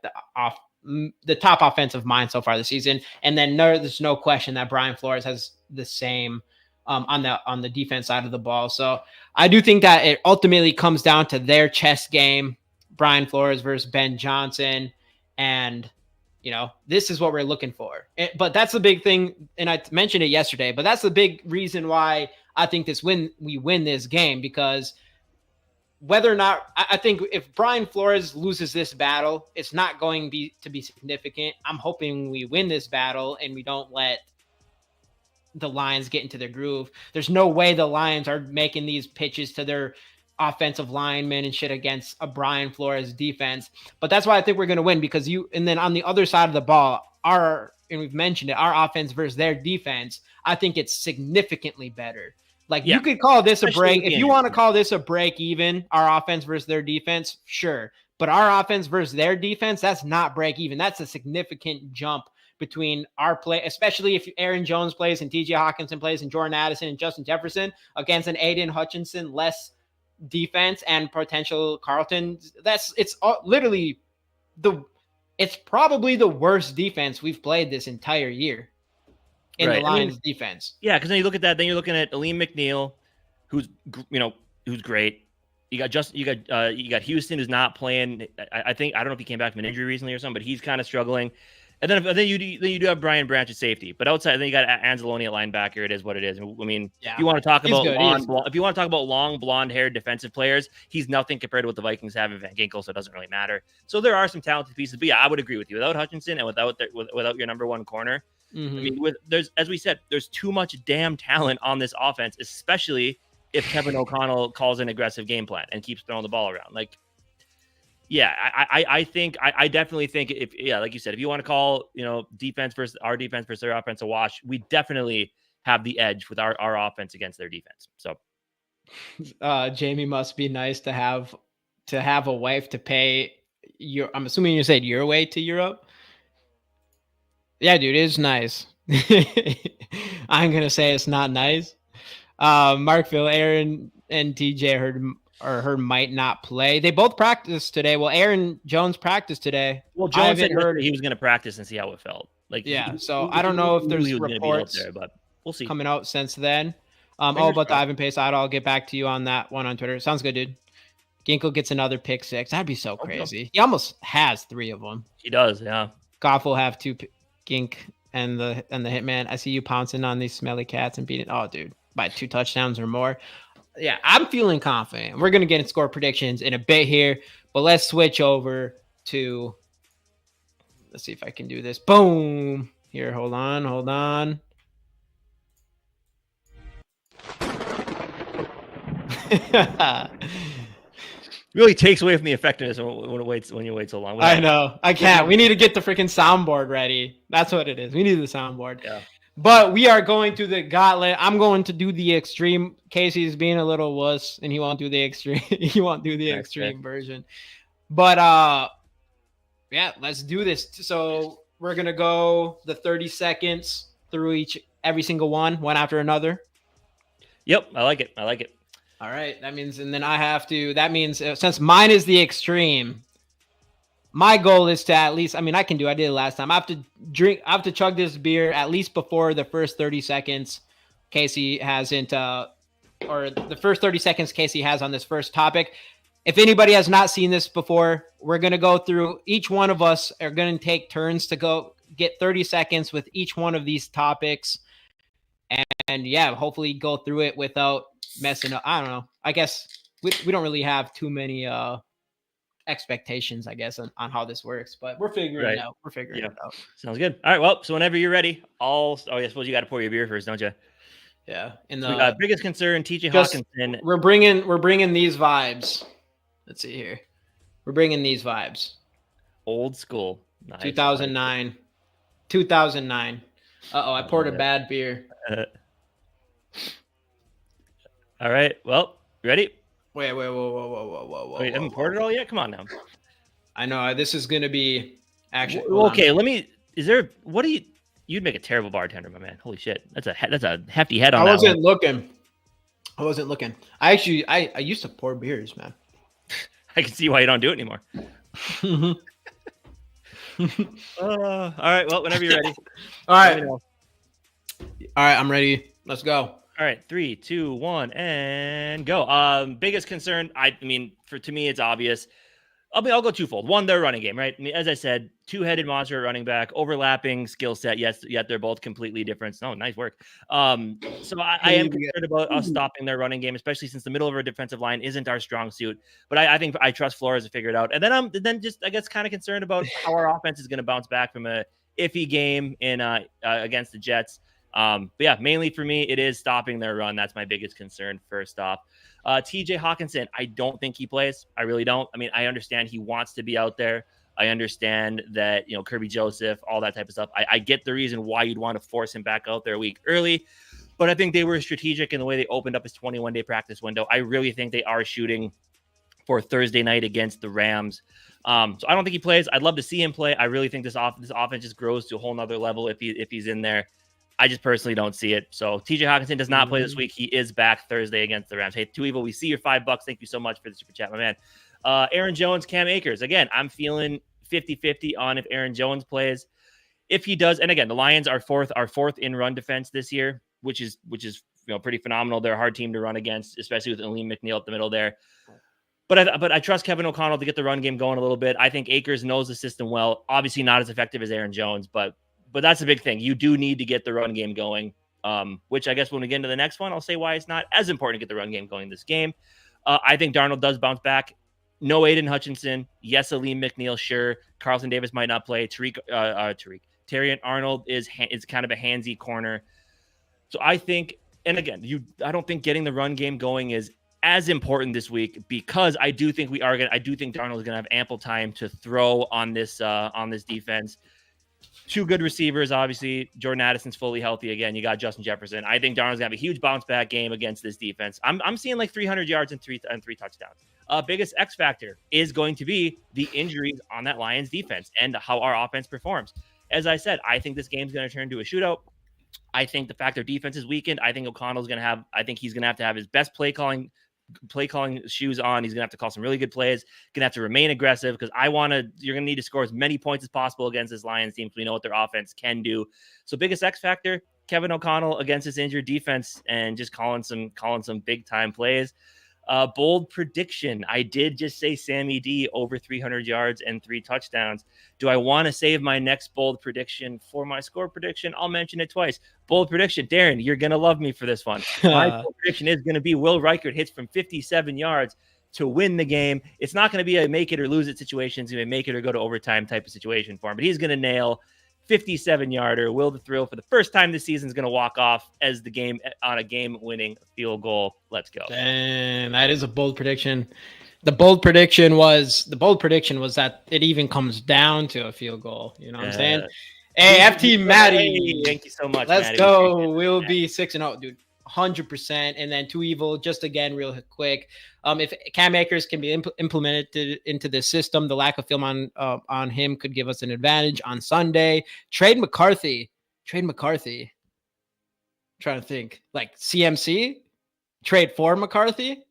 the top offensive mind so far this season. And then there's no question that Brian Flores has the same on the defense side of the ball. So I do think that it ultimately comes down to their chess game, Brian Flores versus Ben Johnson, and this is what we're looking for. But that's the big thing, and I mentioned it yesterday, but that's the big reason why I think we win this game, because whether or not, I think if Brian Flores loses this battle, it's not going to be significant. I'm hoping we win this battle and we don't let the Lions get into their groove. There's no way the Lions are making these pitches to their offensive linemen and shit against a Brian Flores defense. But that's why I think we're going to win, because and then on the other side of the ball, and we've mentioned it, our offense versus their defense, I think it's significantly better. Like, you could call this a break. If you want to call this a break even, our offense versus their defense, sure. But our offense versus their defense, that's not break even. That's a significant jump between our play, especially if Aaron Jones plays and TJ Hawkinson plays and Jordan Addison and Justin Jefferson against an Aiden Hutchinson less defense and potential Carlton. It's probably the worst defense we've played this entire year in the Lions defense. Yeah, because then you look at that, then you're looking at Aleem McNeil, who's great. You got Houston, who's not playing. I don't know if he came back from an injury recently or something, but he's kind of struggling. And then you do have Brian Branch at safety, but outside, then you got Anzalone at linebacker. It is what it is. I mean, if you want to talk about long blonde-haired defensive players, he's nothing compared to what the Vikings have in Van Ginkel, so it doesn't really matter. So there are some talented pieces, but yeah, I would agree with you. Without Hutchinson and without your number one corner, I mean, as we said, there's too much damn talent on this offense, especially if Kevin O'Connell calls an aggressive game plan and keeps throwing the ball around. Like, yeah, I definitely think like you said, if you want to call, defense versus their offense a wash, we definitely have the edge with our offense against their defense. So, Jamie, must be nice to have a wife to pay I'm assuming you said your way to Europe. Yeah, dude, it's nice. I'm going to say it's not nice. Markville, Aaron, and TJ heard might not play. They both practiced today. Well, Aaron Jones practiced today. Well, Jones said he was going to practice and see how it felt. So I don't know if there's reports there, but we'll see coming out since then. About the Ivan Pace side, I'll get back to you on that one on Twitter. Sounds good, dude. Ginkle gets another pick six. That'd be so crazy. He almost has 3 of them. He does, yeah. Goff will have 2. Gink and the Hitman. I see you pouncing on these smelly cats and beating. Oh, dude, by 2 touchdowns or more. Yeah, I'm feeling confident. We're gonna get in score predictions in a bit here, but let's switch over to. Let's see if I can do this. Boom. Here, hold on. Really takes away from the effectiveness when you wait so long. I know. I can't. We need to get the freaking soundboard ready. That's what it is. We need the soundboard. Yeah. But we are going to the gauntlet. I'm going to do the extreme. Casey's being a little wuss, and he won't do the extreme. He won't do the extreme version. But yeah, let's do this. So we're gonna go the 30 seconds through every single one after another. Yep, I like it. All right, that means since mine is the extreme, my goal is to at least, I did it last time. I have to chug this beer at least before the first 30 seconds Casey hasn't, or the first 30 seconds Casey has on this first topic. If anybody has not seen this before, we're going to go through, each one of us are going to take turns to go get 30 seconds with each one of these topics. And yeah, hopefully go through it without messing up. I don't know. I guess we don't really have too many expectations, I guess, on how this works, but we're figuring it out. Sounds good. All right. Well, so whenever you're ready, I suppose you got to pour your beer first, don't you? Yeah. In So we the got biggest concern, TJ just Hawkinson. we're bringing these vibes. Let's see here. We're bringing these vibes. Old school. Nice. 2009. 2009. Uh-oh, I poured a bad beer. All right. Well, you ready? Wait, whoa. Wait, you haven't poured it all yet? Come on now. I know this is gonna be actually okay. Let me. Is there? What do you? You'd make a terrible bartender, my man. Holy shit, that's a hefty head on that. I wasn't looking. I used to pour beers, man. I can see why you don't do it anymore. All right. Well, whenever you're ready. All right. I'm ready. Let's go. All right, 3, 2, 1, and go. Biggest concern, I mean, to me, it's obvious. I'll go twofold. One, their running game, right? I mean, as I said, two-headed monster running back, overlapping skill set. Yes, yet they're both completely different. Oh, nice work. So I am concerned about us stopping their running game, especially since the middle of our defensive line isn't our strong suit. But I think I trust Flores to figure it out. And then I'm just, I guess, kind of concerned about how our offense is going to bounce back from a iffy game in against the Jets. But yeah, mainly for me, it is stopping their run. That's my biggest concern. First off, TJ Hawkinson, I don't think he plays. I really don't. I mean, I understand he wants to be out there. I understand that, Kirby Joseph, all that type of stuff. I get the reason why you'd want to force him back out there a week early, but I think they were strategic in the way they opened up his 21-day practice window. I really think they are shooting for Thursday night against the Rams. So I don't think he plays. I'd love to see him play. I really think this offense just grows to a whole nother level if he's in there. I just personally don't see it. So TJ Hawkinson does not play this week. He is back Thursday against the Rams. Hey, Too Evil, we see your $5. Thank you so much for the super chat, my man. Aaron Jones, Cam Akers. Again, I'm feeling 50-50 on if Aaron Jones plays. If he does, and again, the Lions are fourth in run defense this year, which is pretty phenomenal. They're a hard team to run against, especially with Aleem McNeil at the middle there. But I trust Kevin O'Connell to get the run game going a little bit. I think Akers knows the system well. Obviously not as effective as Aaron Jones, but that's a big thing. You do need to get the run game going, which I guess when we get into the next one, I'll say why it's not as important to get the run game going in this game. I think Darnold does bounce back. No Aiden Hutchinson. Yes, Aleem McNeil, sure. Carlton Davis might not play. Terrian Arnold is kind of a handsy corner. So I think, and again, I don't think getting the run game going is as important this week because I do think Darnold is gonna have ample time to throw on this defense. Two good receivers, obviously. Jordan Addison's fully healthy again. You got Justin Jefferson. I think Darnold's gonna have a huge bounce back game against this defense. I'm seeing like 300 yards and three touchdowns. Biggest X factor is going to be the injuries on that Lions defense and how our offense performs. As I said, I think this game's going to turn into a shootout. I think the fact their defense is weakened. I think O'Connell's going to have. I think he's going to have his best play calling shoes on. He's gonna have to call some really good plays. Gonna have to remain aggressive because you're gonna need to score as many points as possible against this Lions team. So we know what their offense can do. So biggest X factor, Kevin O'Connell against his injured defense and just calling some big time plays. Bold prediction. I did just say Sammy D over 300 yards and 3 touchdowns. Do I want to save my next bold prediction for my score prediction? I'll mention it twice. Bold prediction. Darren, you're going to love me for this one. My bold prediction is going to be Will Reichert hits from 57 yards to win the game. It's not going to be a make it or lose it situation. It's going to be a make it or go to overtime type of situation for him. But he's going to nail 57-yarder. Will the Thrill for the first time this season is going to walk off as the game on a game-winning field goal. Let's go. And that is a bold prediction. The bold prediction was that it even comes down to a field goal. You know what I'm saying? Hey, FT Matty. Thank you so much. Let's Matty. go. We'll be 6-0, dude. 100%. And then Too Evil, just again, real quick. If Cam Akers can be implemented into this system, the lack of film on him could give us an advantage on Sunday. Trade McCarthy. I'm trying to think. Like CMC? Trade for McCarthy?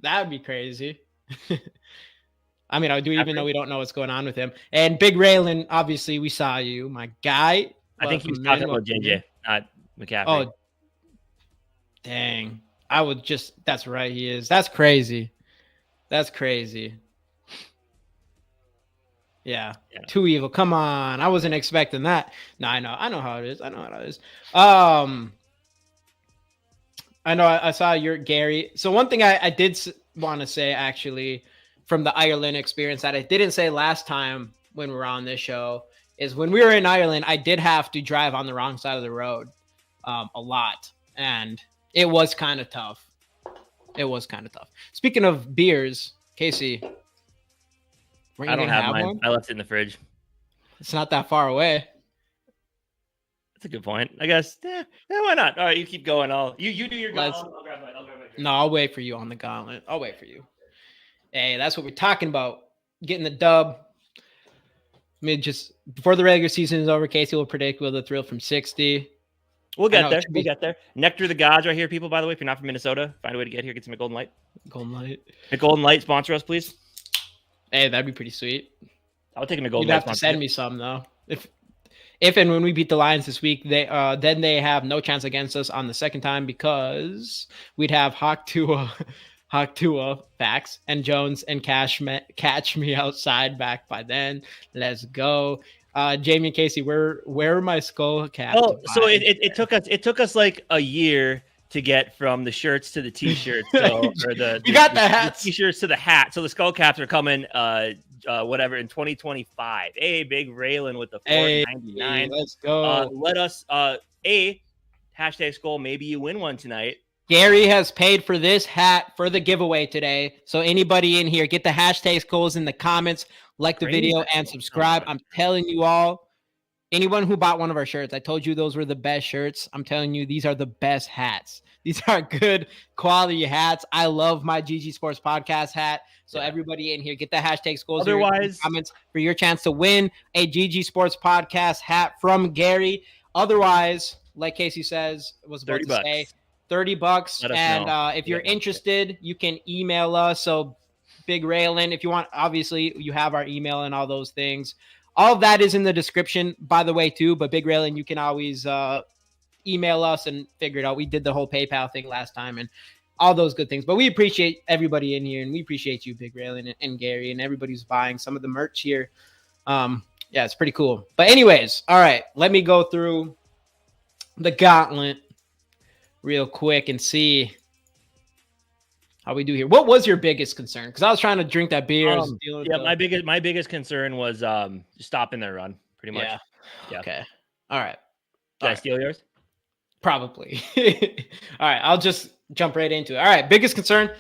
That would be crazy. I mean, I do even though we don't know what's going on with him. And Big Raylan, obviously, we saw you, my guy. I think he was talking about JJ, not McCaffrey. Oh, dang. That's right, he is. That's crazy. Yeah. Too Evil. Come on. I wasn't expecting that. No, I know how it is. I know I saw your Gary. So one thing I did want to say, actually, from the Ireland experience that I didn't say last time when we were on this show is when we were in Ireland, I did have to drive on the wrong side of the road a lot. And It was kind of tough. Speaking of beers, Casey, I don't have mine. One? I left it in the fridge. It's not that far away. That's a good point. I guess. Yeah, why not? All right, you keep going. You do your gauntlet. I'll grab mine. No, I'll wait for you on the gauntlet. I'll wait for you. Hey, that's what we're talking about. Getting the dub. I mean, just before the regular season is over, Casey will predict Will the Thrill from 60. We'll get there. We'll get there. Nectar the Gods right here, people, by the way. If you're not from Minnesota, find a way to get here. Get some Golden Light. Golden Light, sponsor us, please. Hey, that'd be pretty sweet. I would take a Golden Light. You'd have to send me some, though. If and when we beat the Lions this week, then they have no chance against us on the second time because we'd have Hawk Tua, facts, and Jones and Catch Me Outside back by then. Let's go. Jamie and Casey, where are my Skol caps? Oh, so it took us like a year to get from the shirts to the t-shirts. So, we got the hats, the t-shirts to the hat. So the Skol caps are coming whatever in 2025. Hey, big Raylan with the $4.99. Let's go. Let us hashtag Skol. Maybe you win one tonight. Gary has paid for this hat for the giveaway today. So anybody in here, get the hashtag Skols in the comments, like the video, and subscribe. I'm telling you all, anyone who bought one of our shirts, I told you those were the best shirts. I'm telling you, these are the best hats. These are good quality hats. I love my GG Sports Podcast hat. So everybody in here, get the hashtag Skols in the comments for your chance to win a GG Sports Podcast hat from Gary. Otherwise, like Casey says, was about to say, $30. And if you're interested, you can email us. So Big Raylan, if you want, obviously you have our email and all those things. All of that is in the description, by the way, too. But Big Raylan, you can always email us and figure it out. We did the whole PayPal thing last time and all those good things. But we appreciate everybody in here, and we appreciate you, Big Raylan and Gary, and everybody who's buying some of the merch here. Yeah, it's pretty cool. But anyways, all right, let me go through the gauntlet real quick and see how we do here. What was your biggest concern? Because I was trying to drink that beer. My biggest concern was stopping their run, pretty much. Yeah. Okay. All right. Did I steal yours? Probably. All right. I'll just jump right into it. All right. Biggest concern.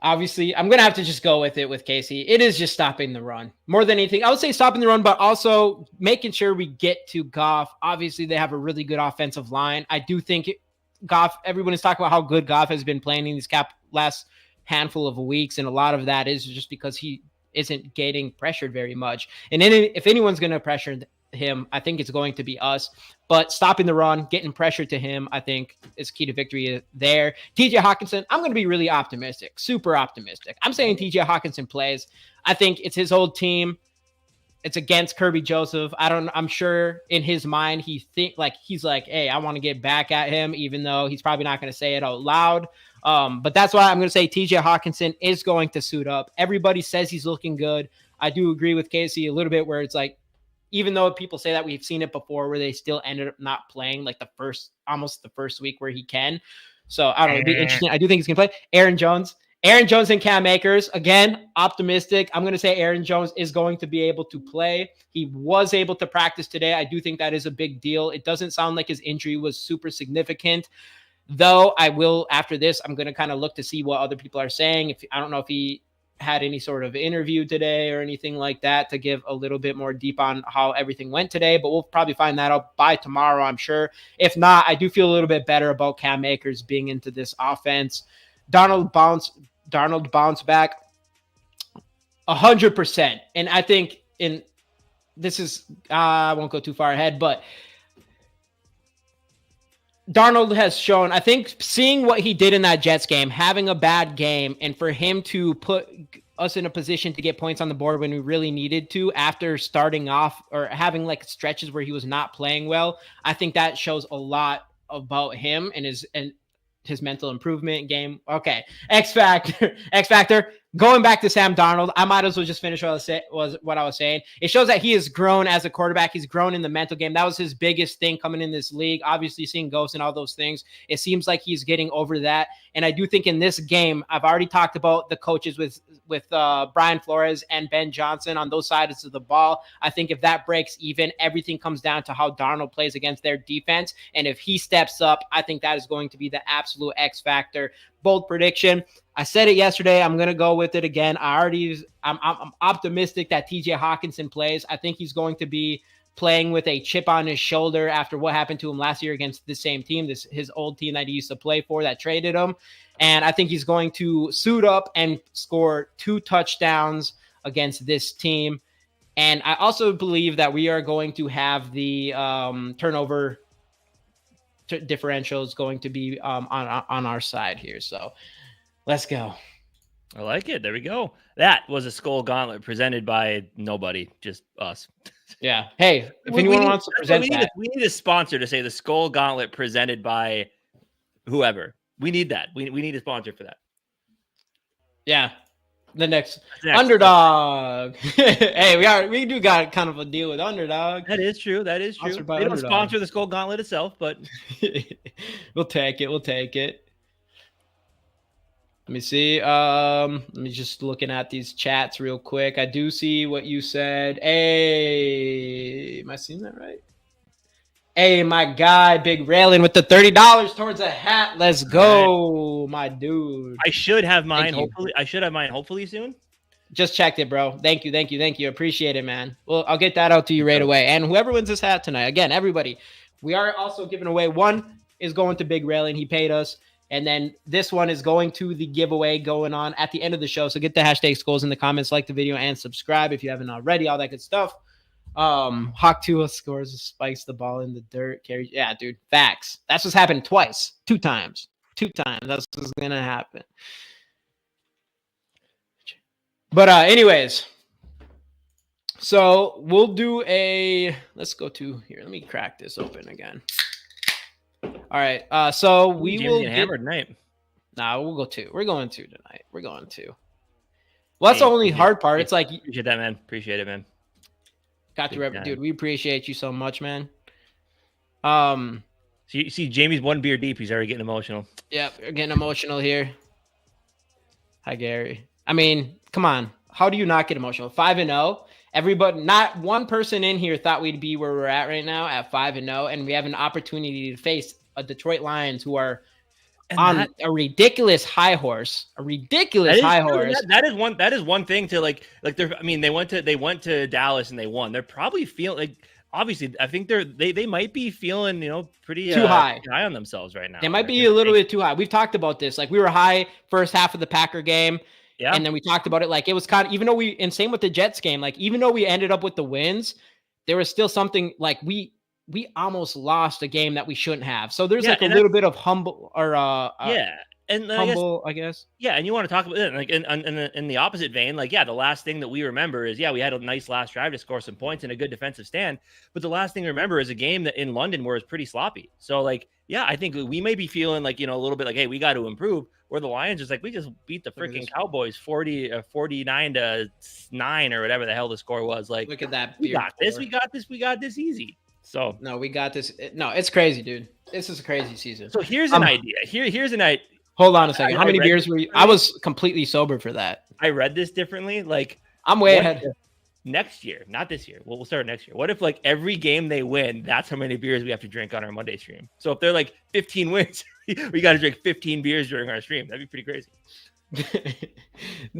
Obviously, I'm going to have to just go with it with Casey. It is just stopping the run. More than anything, I would say stopping the run, but also making sure we get to Goff. Obviously, they have a really good offensive line. I do think Goff, everyone is talking about how good Goff has been playing in these last handful of weeks, and a lot of that is just because he isn't getting pressured very much. And if anyone's going to pressure him, I think it's going to be us. But stopping the run, getting pressure to him, I think is key to victory there. TJ Hawkinson, I'm going to be really optimistic, super optimistic. I'm saying TJ Hawkinson plays. I think it's his old team. It's against Kirby Joseph. I'm sure in his mind, he's like, hey, I want to get back at him, even though he's probably not going to say it out loud. But that's why I'm going to say TJ Hawkinson is going to suit up. Everybody says he's looking good. I do agree with Casey a little bit where it's like, even though people say that, we've seen it before where they still ended up not playing like almost the first week where he can. So I don't know. It'd be interesting. I do think he's going to play. Aaron Jones and Cam Akers, again, optimistic. I'm going to say Aaron Jones is going to be able to play. He was able to practice today. I do think that is a big deal. It doesn't sound like his injury was super significant, though. I will, after this, I'm going to kind of look to see what other people are saying. I don't know if he had any sort of interview today or anything like that to give a little bit more deep on how everything went today, but we'll probably find that out by tomorrow, I'm sure. If not, I do feel a little bit better about Cam Akers being into this offense. Darnold bounce back 100%. And I think I won't go too far ahead, but Darnold has shown, I think, seeing what he did in that Jets game, having a bad game, and for him to put us in a position to get points on the board when we really needed to after starting off or having like stretches where he was not playing well, I think that shows a lot about him and his mental improvement game. Okay. X Factor. going back to Sam Darnold, I might as well just finish what I was saying. It shows that he has grown as a quarterback. He's grown in the mental game. That was his biggest thing coming in this league. Obviously, seeing ghosts and all those things. It seems like he's getting over that. And I do think in this game, I've already talked about the coaches with Brian Flores and Ben Johnson on those sides of the ball. I think if that breaks even, everything comes down to how Darnold plays against their defense. And if he steps up, I think that is going to be the absolute X factor. Bold prediction. I said it yesterday. I'm going to go with it again. I'm optimistic that TJ Hawkinson plays. I think he's going to be playing with a chip on his shoulder after what happened to him last year against the same team, his old team that he used to play for that traded him. And I think he's going to suit up and score 2 touchdowns against this team. And I also believe that we are going to have the turnover differential is going to be on our side here. So let's go. I like it. There we go. That was a Skol Gauntlet presented by nobody, just us. Yeah. Hey, if anyone wants to present that. We need a sponsor to say the Skol Gauntlet presented by whoever. We need that. We need a sponsor for that. Yeah. The next. Underdog. Hey, we do got kind of a deal with Underdog. That is true. They don't sponsor the Skol Gauntlet itself, but we'll take it. Let me see. Let me just looking at these chats real quick. I do see what you said. Hey, am I seeing that right? Hey, my guy, Big Raylin with the $30 towards a hat. Let's go, my dude. I should have mine. Hopefully soon. Just checked it, bro. Thank you. Appreciate it, man. Well, I'll get that out to you right away. And whoever wins this hat tonight, again, everybody, we are also giving away. One is going to Big Raylin. He paid us. And then this one is going to the giveaway going on at the end of the show. So get the hashtag Skols in the comments, like the video, and subscribe if you haven't already. All that good stuff. Hawk Tua scores, spikes the ball in the dirt. Carries. Yeah, dude. Facts. That's what's happened twice. 2 times. That's what's going to happen. But anyways. So we'll do let's go to here. Let me crack this open again. All right. So we will get hammered tonight. Nah, we'll go 2. We're going 2 tonight. We're going 2. Well, that's the only hard part. It's like appreciate that, man. Appreciate it, man. Got you, dude. We appreciate you so much, man. So you see, Jamie's 1 beer deep. He's already getting emotional. Yep, we're getting emotional here. Hi, Gary. I mean, come on. How do you not get emotional? 5-0. Everybody, not one person in here thought we'd be where we're at right now at 5-0, and we have an opportunity to face a Detroit Lions who are on a ridiculous high horse. That is one thing to like they're. I mean, they went to Dallas and they won. They're probably feeling like. Obviously, I think they might be feeling, pretty too high on themselves right now. They might be a little bit too high. We've talked about this. Like we were high first half of the Packer game. Yeah. And then we talked about it. Like it was kind of, even though and same with the Jets game, like even though we ended up with the wins, there was still something like we almost lost a game that we shouldn't have. So there's like a little bit of humble or and humble, I guess. Yeah, and you want to talk about it like in the opposite vein, like the last thing that we remember is we had a nice last drive to score some points and a good defensive stand, but the last thing to remember is a game that in London where it's pretty sloppy. So like I think we may be feeling like a little bit like, hey, we got to improve. Where the Lions is like we just beat the freaking Cowboys 49-9 or whatever the hell the score was. Like look at that. We got this easy. So no, we got this. No, it's crazy, dude. This is a crazy season. So here's an idea. Here's an idea. Hold on a second. How many beers were you? I was completely sober for that. I read this differently. Like I'm way ahead. Next year, not this year. We'll start next year. What if like every game they win, that's how many beers we have to drink on our Monday stream? So if they're like 15 wins, we got to drink 15 beers during our stream. That'd be pretty crazy.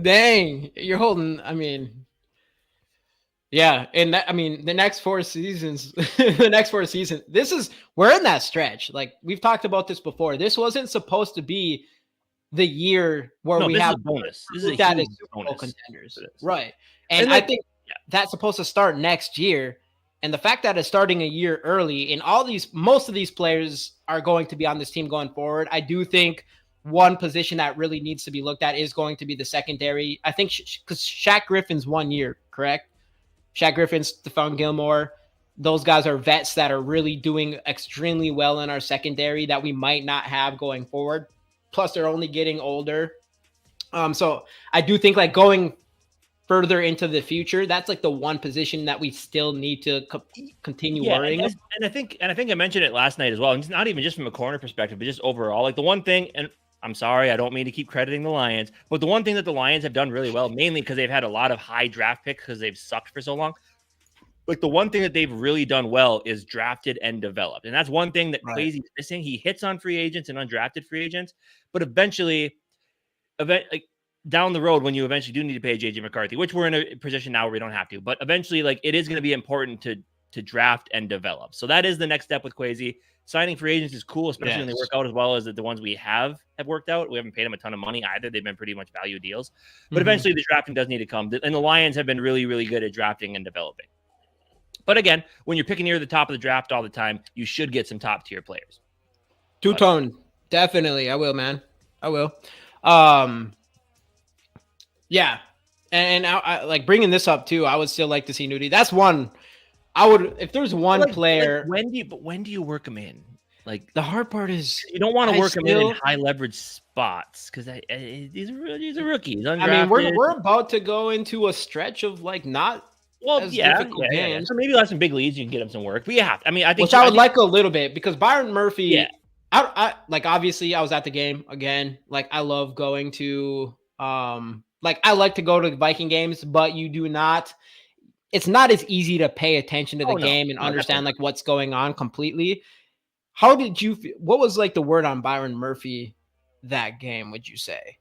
Dang, you're holding. I mean, yeah, and that, I mean, the next 4 seasons, we're in that stretch. Like we've talked about this before. This wasn't supposed to be the year where we have a bonus. This is that a is Super Bowl contenders, right? And I think that's supposed to start next year. And the fact that it's starting a year early, and most of these players are going to be on this team going forward. I do think one position that really needs to be looked at is going to be the secondary. I think because Shaq Griffin's 1 year, correct? Shaq Griffin, Stephon Gilmore, those guys are vets that are really doing extremely well in our secondary that we might not have going forward. Plus, they're only getting older. So I do think like going further into the future, that's like the one position that we still need to continue worrying. And I think I mentioned it last night as well. And it's not even just from a corner perspective, but just overall. Like the one thing, and I'm sorry, I don't mean to keep crediting the Lions, but the one thing that the Lions have done really well, mainly because they've had a lot of high draft picks because they've sucked for so long. Like the one thing that they've really done well is drafted and developed. And that's one thing that Kwesi is missing. He hits on free agents and undrafted free agents, but eventually, like down the road, when you eventually do need to pay JJ McCarthy, which we're in a position now where we don't have to, but eventually, like it is going to be important to draft and develop. So that is the next step with Kwesi. Signing free agents is cool, especially when they work out as well as the ones we have worked out. We haven't paid them a ton of money either. They've been pretty much value deals, but eventually the drafting does need to come. And the Lions have been really, really good at drafting and developing. But again, when you're picking near the top of the draft all the time, you should get some top tier players. Two-tone, definitely. I will, man. I will. Yeah. And I like bringing this up too. I would still like to see Nudie. That's one. I would, if there's one player. When do you work him in? Like the hard part is you don't want to work him in high leverage spots because he's a rookie. He's undrafted. I mean, we're about to go into a stretch of like not. Well, yeah. So maybe last some big leads, you can get him some work. But yeah, I mean, I think I would like a little bit because Byron Murphy. Yeah. I like obviously I was at the game again. Like I love going to like I like to go to Viking games, but you do not. It's not as easy to pay attention to the game and understand like what's going on completely. How did you? What was like the word on Byron Murphy that game? Would you say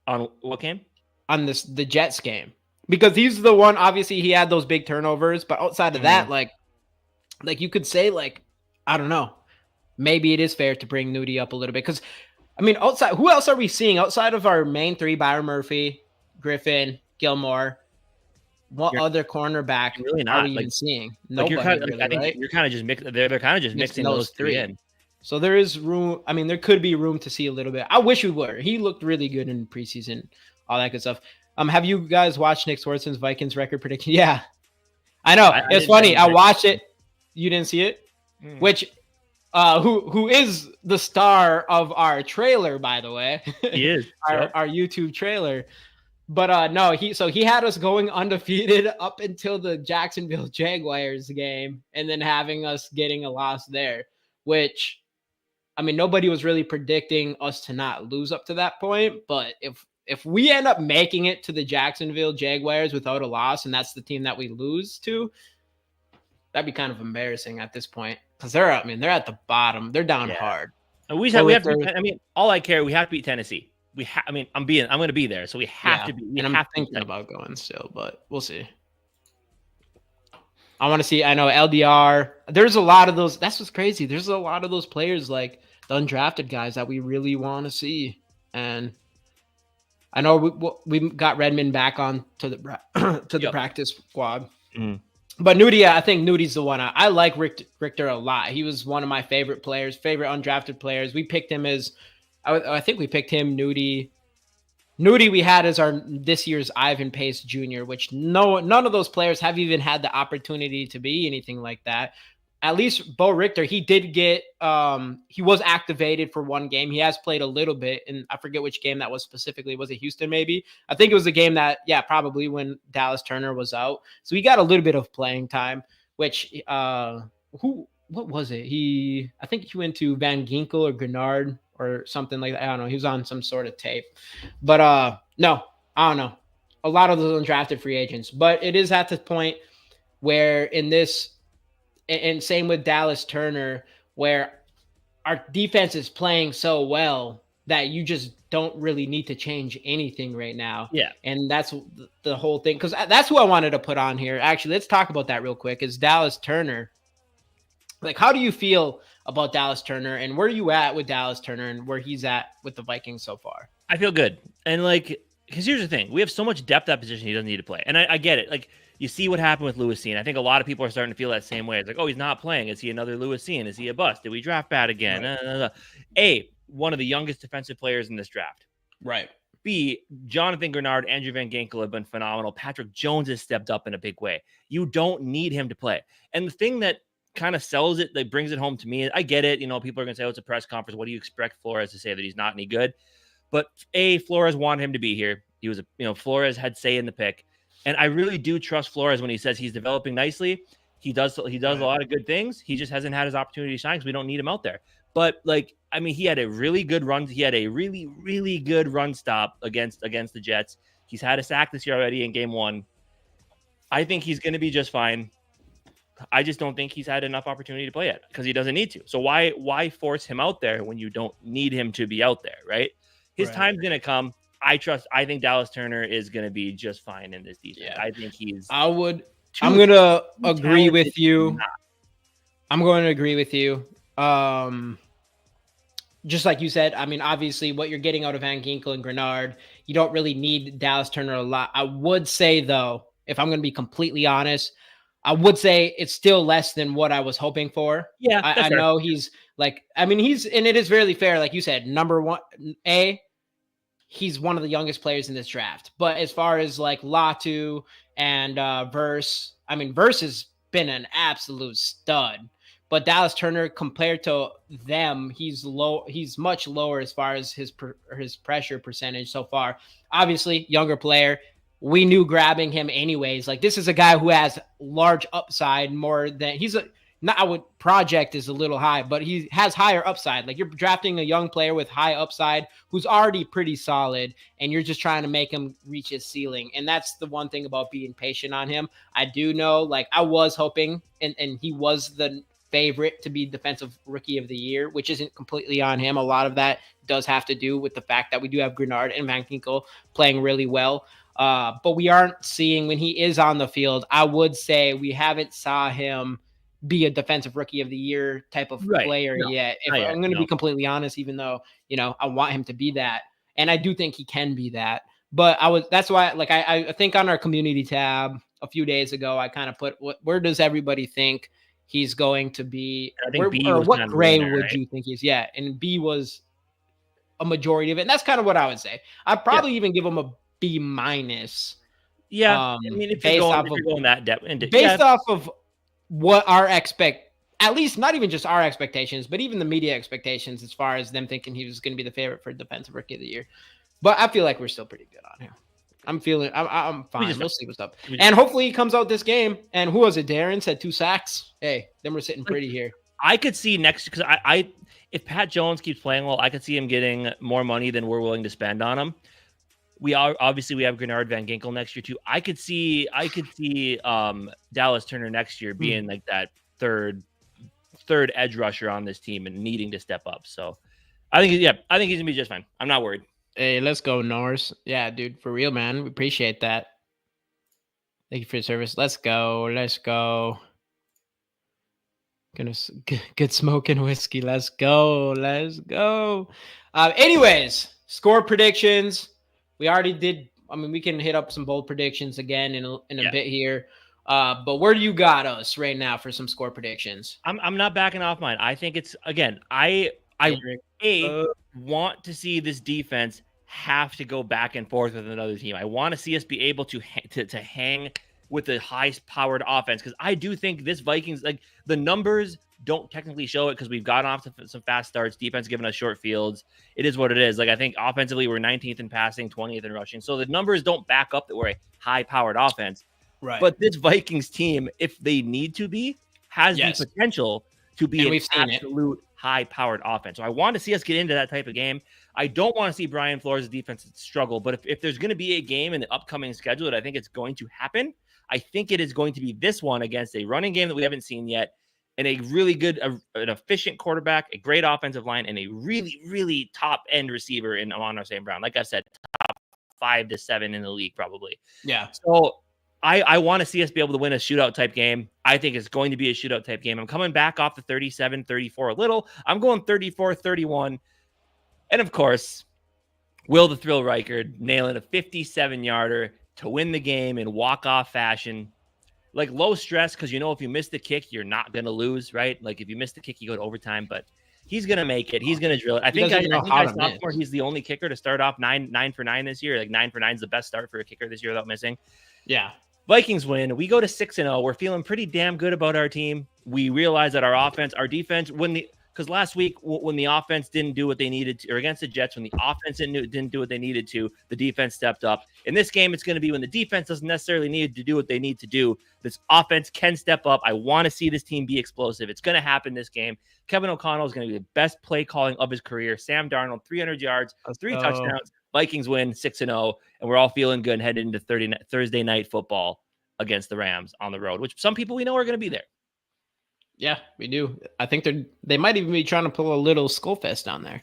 on what game? On the Jets game. Because he's the one, obviously he had those big turnovers, but outside of that, like you could say like, I don't know, maybe it is fair to bring Nudie up a little bit. Cause I mean, outside, who else are we seeing outside of our main three, Byron Murphy, Griffin, Gilmore, what other cornerback really not, are we even seeing? Nobody, I think you're kind of just mixing. They're kind of just mixing those three in. So there is room. I mean, there could be room to see a little bit. I wish we were. He looked really good in preseason, all that good stuff. Have you guys watched Nick Swartzen's Vikings record prediction? Yeah, I know. It's funny. I watched it. You didn't see it? Which, who is the star of our trailer, by the way? He is. our YouTube trailer. But no, he had us going undefeated up until the Jacksonville Jaguars game and then having us getting a loss there, which, I mean, nobody was really predicting us to not lose up to that point. But if we end up making it to the Jacksonville Jaguars without a loss, and that's the team that we lose to, that'd be kind of embarrassing at this point because they're at the bottom. They're down hard. And we have to. I mean, all I care, we have to beat Tennessee. I mean, I'm going to be there, so we have to be. And I'm thinking about going still, but we'll see. I want to see. I know LDR. There's a lot of those. That's what's crazy. There's a lot of those players, like the undrafted guys, that we really want to see, and I know we got Redmond back on to the practice squad. But Nudie, I think Nudie's the one. I like Richter a lot. He was one of my favorite undrafted players. We picked him as, I think we picked him, Nudie. Nudie we had as our this year's Ivan Pace Jr., which none of those players have even had the opportunity to be anything like that. At least Bo Richter, he did get, he was activated for one game. He has played a little bit, and I forget which game that was specifically. Was it Houston maybe? I think it was the game that, probably when Dallas Turner was out. So he got a little bit of playing time, which, what was it? I think he went to Van Ginkel or Grenard or something like that. I don't know. He was on some sort of tape. But no, I don't know. A lot of those undrafted free agents. But it is at the point where in this, and same with Dallas Turner, where our defense is playing so well that you just don't really need to change anything right now. Yeah. And that's the whole thing. Because that's who I wanted to put on here. Actually, let's talk about that real quick, is Dallas Turner. Like, how do you feel about Dallas Turner, and where are you at with Dallas Turner and where he's at with the Vikings so far? I feel good. And like, because here's the thing. We have so much depth at position he doesn't need to play. And I get it. Like, you see what happened with Lewis Cine. I think a lot of people are starting to feel that same way. It's like, oh, he's not playing. Is he another Lewis Cine? Is he a bust? Did we draft bad again? Right. One of the youngest defensive players in this draft. Right. B, Jonathan Grenard, Andrew Van Ginkel have been phenomenal. Patrick Jones has stepped up in a big way. You don't need him to play. And the thing that kind of sells it, that brings it home to me, I get it. You know, people are going to say, oh, it's a press conference. What do you expect Flores to say, that he's not any good? But Flores wanted him to be here. He was, Flores had say in the pick, and I really do trust Flores when he says he's developing nicely. He does a lot of good things. He just hasn't had his opportunity to shine because we don't need him out there. But he had a really good run. He had a really, really good run stop against the Jets. He's had a sack this year already in game 1. I think he's going to be just fine. I just don't think he's had enough opportunity to play yet because he doesn't need to. So why force him out there when you don't need him to be out there, right? His time's going to come. I think Dallas Turner is going to be just fine in this defense. Yeah. I think I'm going to agree with you. I'm going to agree with you. Just like you said, obviously what you're getting out of Van Ginkel and Grenard, you don't really need Dallas Turner a lot. I would say, though, if I'm going to be completely honest, I would say it's still less than what I was hoping for. Yeah, I know he's and it is really fair. Like you said, number one, he's one of the youngest players in this draft. But as far as like Latu and Verse, Verse has been an absolute stud. But Dallas Turner, compared to them, he's much lower as far as his pressure percentage so far. Obviously, younger player. We knew grabbing him anyways. Like, this is a guy who has large upside more than I would project is a little high, but he has higher upside. Like, you're drafting a young player with high upside who's already pretty solid, and you're just trying to make him reach his ceiling. And that's the one thing about being patient on him. I do know, like, I was hoping, and he was the favorite to be Defensive Rookie of the Year, which isn't completely on him. A lot of that does have to do with the fact that we do have Grenard and Van Ginkel playing really well. But we aren't seeing when he is on the field. I would say we haven't saw him be a Defensive Rookie of the Year type of player yet. I'm going to be completely honest, even though, I want him to be that. And I do think he can be that. But that's why, like, I think on our community tab a few days ago, I kind of put, where does everybody think he's going to be? What grade would you think he's? Yeah. And B was a majority of it. And that's kind of what I would say. I'd probably even give him a B-. Yeah. If you're going that depth, based off of what at least not even just our expectations, but even the media expectations as far as them thinking he was going to be the favorite for Defensive Rookie of the Year. But I feel like we're still pretty good on him. I'm fine. We'll see what's up. And hopefully he comes out this game. And who was it? Darren said 2 sacks. Hey, then we're sitting pretty here. I could see because if Pat Jones keeps playing well, I could see him getting more money than we're willing to spend on him. We have Grenard, Van Ginkel next year too. I could see Dallas Turner next year being like that third edge rusher on this team and needing to step up. So I think he's gonna be just fine. I'm not worried. Hey, let's go, Norris. Yeah, dude, for real, man. We appreciate that. Thank you for your service. Let's go. Good smoking whiskey. Let's go. Anyways, score predictions. We already did. We can hit up some bold predictions again in a bit here. But where do you got us right now for some score predictions? I'm not backing off mine. I think it's, again, I want to see this defense have to go back and forth with another team. I want to see us be able to hang with the highest powered offense, because I do think this Vikings, like, the numbers don't technically show it because we've gotten off to some fast starts. Defense giving us short fields. It is what it is. Like, I think offensively we're 19th in passing, 20th in rushing. So the numbers don't back up that we're a high-powered offense. Right. But this Vikings team, if they need to be, has the potential to be an absolute high-powered offense. So I want to see us get into that type of game. I don't want to see Brian Flores' defense struggle. But if there's going to be a game in the upcoming schedule that I think it's going to happen, I think it is going to be this one against a running game that we haven't seen yet, and a really good, an efficient quarterback, a great offensive line, and a really, really top-end receiver in Amon-Ra St. Brown. Like I said, top 5 to 7 in the league probably. Yeah. So I want to see us be able to win a shootout-type game. I think it's going to be a shootout-type game. I'm coming back off the 37-34 a little. I'm going 34-31. And, of course, Will the Thrill Riker nailing a 57-yarder to win the game in walk-off fashion. Like, low stress, because if you miss the kick, you're not going to lose, right? Like, if you miss the kick, you go to overtime, but he's going to make it. He's going to drill it. I think he's the only kicker to start off 9 for 9 this year. Like, 9 for 9 is the best start for a kicker this year without missing. Yeah. Vikings win. We go to 6-0. We're feeling pretty damn good about our team. We realize that our defense, when because last week when the offense didn't do what they needed to, or against the Jets, when the offense didn't do what they needed to, the defense stepped up. In this game, it's going to be when the defense doesn't necessarily need to do what they need to do. This offense can step up. I want to see this team be explosive. It's going to happen this game. Kevin O'Connell is going to be the best play calling of his career. Sam Darnold, 300 yards, 3 touchdowns. Vikings win 6-0, and we're all feeling good headed into Thursday night football against the Rams on the road, which some people we know are going to be there. Yeah, we do. I think they might even be trying to pull a little Skol fest down there.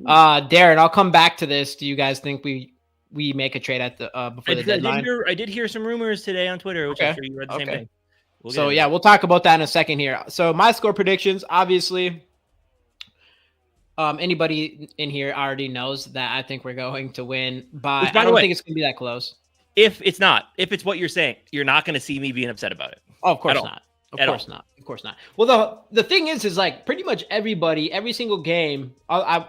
Darren, I'll come back to this. Do you guys think we make a trade at the before the deadline? I did hear some rumors today on Twitter, which I'm sure you read the same thing. We'll talk about that in a second here. So my score predictions, obviously, anybody in here already knows that I think we're going to win, but I don't think it's going to be that close. If it's what you're saying, you're not going to see me being upset about it. Oh, of course not. Of course not. Well, the thing is like pretty much everybody, every single game, I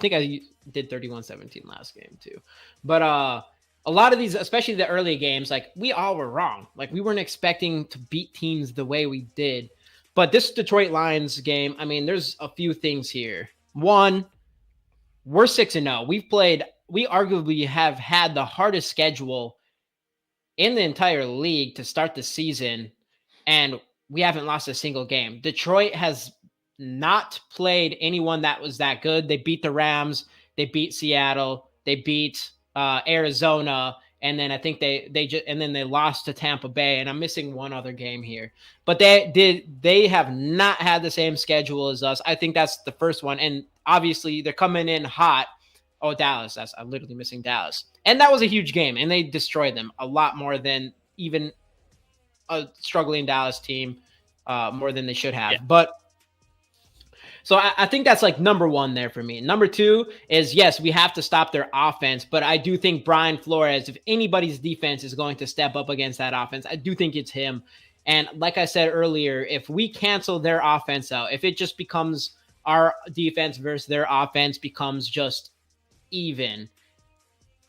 think I did 31-17 last game too. But a lot of these, especially the early games, like we all were wrong. Like we weren't expecting to beat teams the way we did. But this Detroit Lions game, I mean, there's a few things here. One, we're 6-0. We arguably have had the hardest schedule in the entire league to start the season, and we haven't lost a single game. Detroit has not played anyone that was that good. They beat the Rams, they beat Seattle, they beat Arizona, and then I think they lost to Tampa Bay, and I'm missing one other game here. But they have not had the same schedule as us. I think that's the first one, and obviously they're coming in hot. Oh, Dallas. I'm literally missing Dallas. And that was a huge game, and they destroyed them a lot more than even a struggling Dallas team, more than they should have. Yeah. But so I think that's like number one there for me. Number two is, yes, we have to stop their offense, but I do think Brian Flores, if anybody's defense is going to step up against that offense, I do think it's him. And like I said earlier, if we cancel their offense out, if it just becomes our defense versus their offense becomes just even,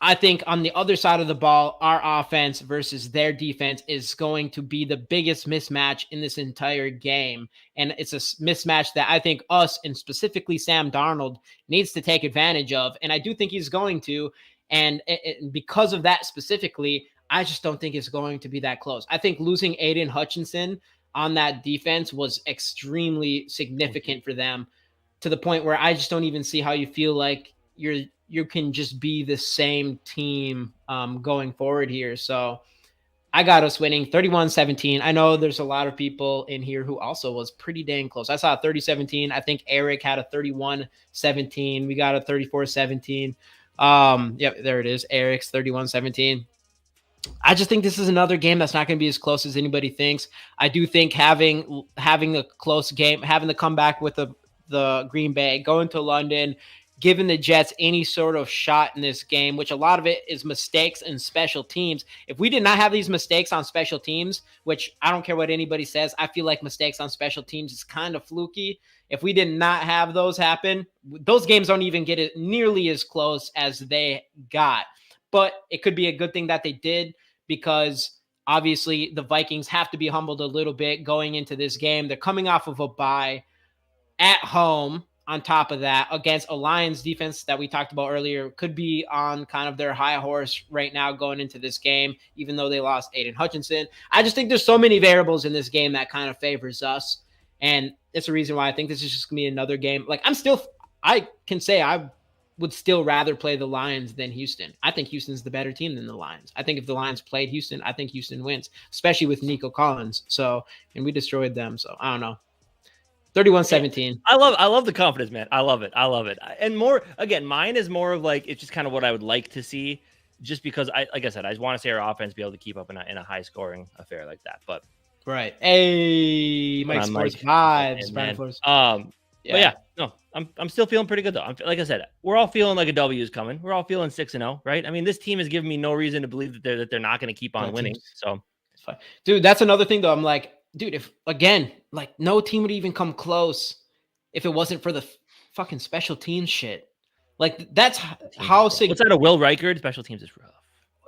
I think on the other side of the ball, our offense versus their defense is going to be the biggest mismatch in this entire game. And it's a mismatch that I think us, and specifically Sam Darnold, needs to take advantage of. And I do think he's going to. And because of that specifically, I just don't think it's going to be that close. I think losing Aiden Hutchinson on that defense was extremely significant for them, to the point where I just don't even see how you feel like you can just be the same team going forward here. So I got us winning 31-17. I know there's a lot of people in here who also was pretty dang close. I saw 30-17. I think Eric had a 31-17. We got a 34-17. There it is. Eric's 31-17. I just think this is another game that's not going to be as close as anybody thinks. I do think having a close game, having the comeback with the Green Bay, going to London, giving the Jets any sort of shot in this game, which a lot of it is mistakes and special teams. If we did not have these mistakes on special teams, which I don't care what anybody says, I feel like mistakes on special teams is kind of fluky. If we did not have those happen, those games don't even get it nearly as close as they got. But it could be a good thing that they did, because obviously the Vikings have to be humbled a little bit going into this game. They're coming off of a bye at home. On top of that, against a Lions defense that we talked about earlier, could be on kind of their high horse right now going into this game, even though they lost Aiden Hutchinson. I just think there's so many variables in this game that kind of favors us. And it's the reason why I think this is just going to be another game. Like I can say I would still rather play the Lions than Houston. I think Houston's the better team than the Lions. I think if the Lions played Houston, I think Houston wins, especially with Nico Collins. And we destroyed them. So I don't know. 31-17. I love the confidence, man. I love it. And more, again, mine is more of like, it's just kind of what I would like to see, just because like I said, I just want to see our offense be able to keep up in a high scoring affair like that. But right. Hey, Mike Sports vibes. But yeah, no, I'm still feeling pretty good though. Like I said, we're all feeling like a W is coming. We're all feeling 6-0, right? I mean, this team has given me no reason to believe that they're not going to keep on winning. So it's fine. Dude, that's another thing though. I'm like, dude, if again, like no team would even come close if it wasn't for the fucking special teams shit. Like that's how what's that? A Will Reichard special teams is rough.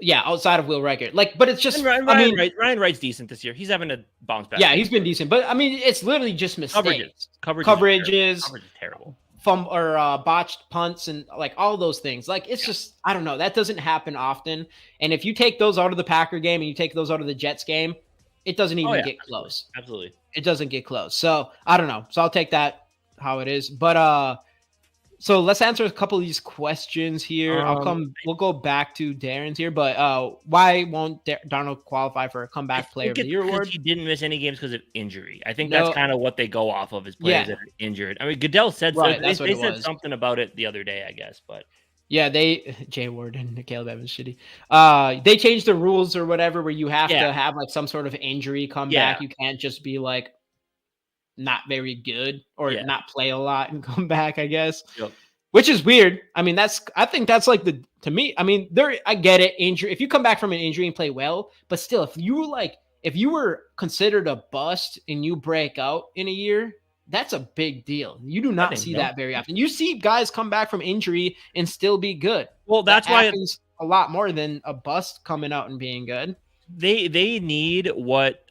Yeah, outside of Will Riker. But it's just, Ryan Wright's decent this year. He's having a bounce back. Yeah, he's been decent. But, it's literally just mistakes. Coverages Coverage is terrible. Botched punts and, all those things. It's just, I don't know. That doesn't happen often. And if you take those out of the Packer game and you take those out of the Jets game, it doesn't even get close. Absolutely. It doesn't get close. So, I don't know. So, I'll take that how it is. But, so let's answer a couple of these questions here. We'll go back to Darren's here, but why won't Darnold qualify for a comeback player of the year award? He didn't miss any games because of injury. I think that's kind of what they go off of, is players that are injured. I mean, Goodell said they said something about it the other day, I guess, but yeah, Jay Ward and Caleb Evans shitty. They changed the rules or whatever where you have to have some sort of injury come back. You can't just be not very good or not play a lot and come back, I guess. Yep. Which is weird. I mean, I think that's to me, I mean, I get it. Injury. If you come back from an injury and play well, but still, if you were considered a bust and you break out in a year, that's a big deal. You do not see that very often. You see guys come back from injury and still be good. Well, that's why happens a lot more than a bust coming out and being good. They need what,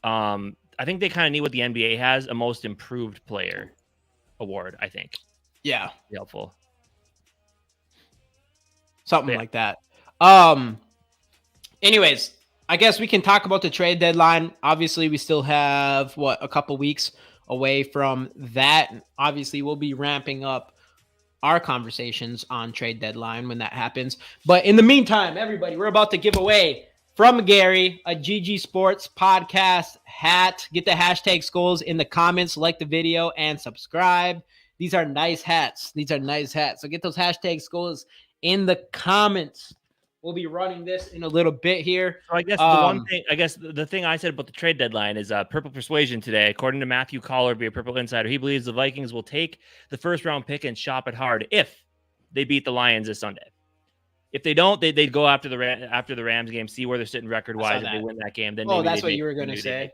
I think they kind of need what the NBA has, a most improved player award, I think. Yeah. Be helpful. Something like that. Anyways, I guess we can talk about the trade deadline. Obviously, we still have, a couple weeks away from that. Obviously, we'll be ramping up our conversations on trade deadline when that happens. But in the meantime, everybody, we're about to give away from Gary a GG Sports podcast hat. Get the hashtag Skols in the comments, like the video, and subscribe. These are nice hats. So get those hashtag Skols in the comments. We'll be running this in a little bit here. So I guess the thing I said about the trade deadline is Purple Persuasion today. According to Matthew Collar via Purple Insider, he believes the Vikings will take the first round pick and shop it hard if they beat the Lions this Sunday. If they don't, they'd go after the Rams game, see where they're sitting record wise. If they win that game, then that's what you were going to say.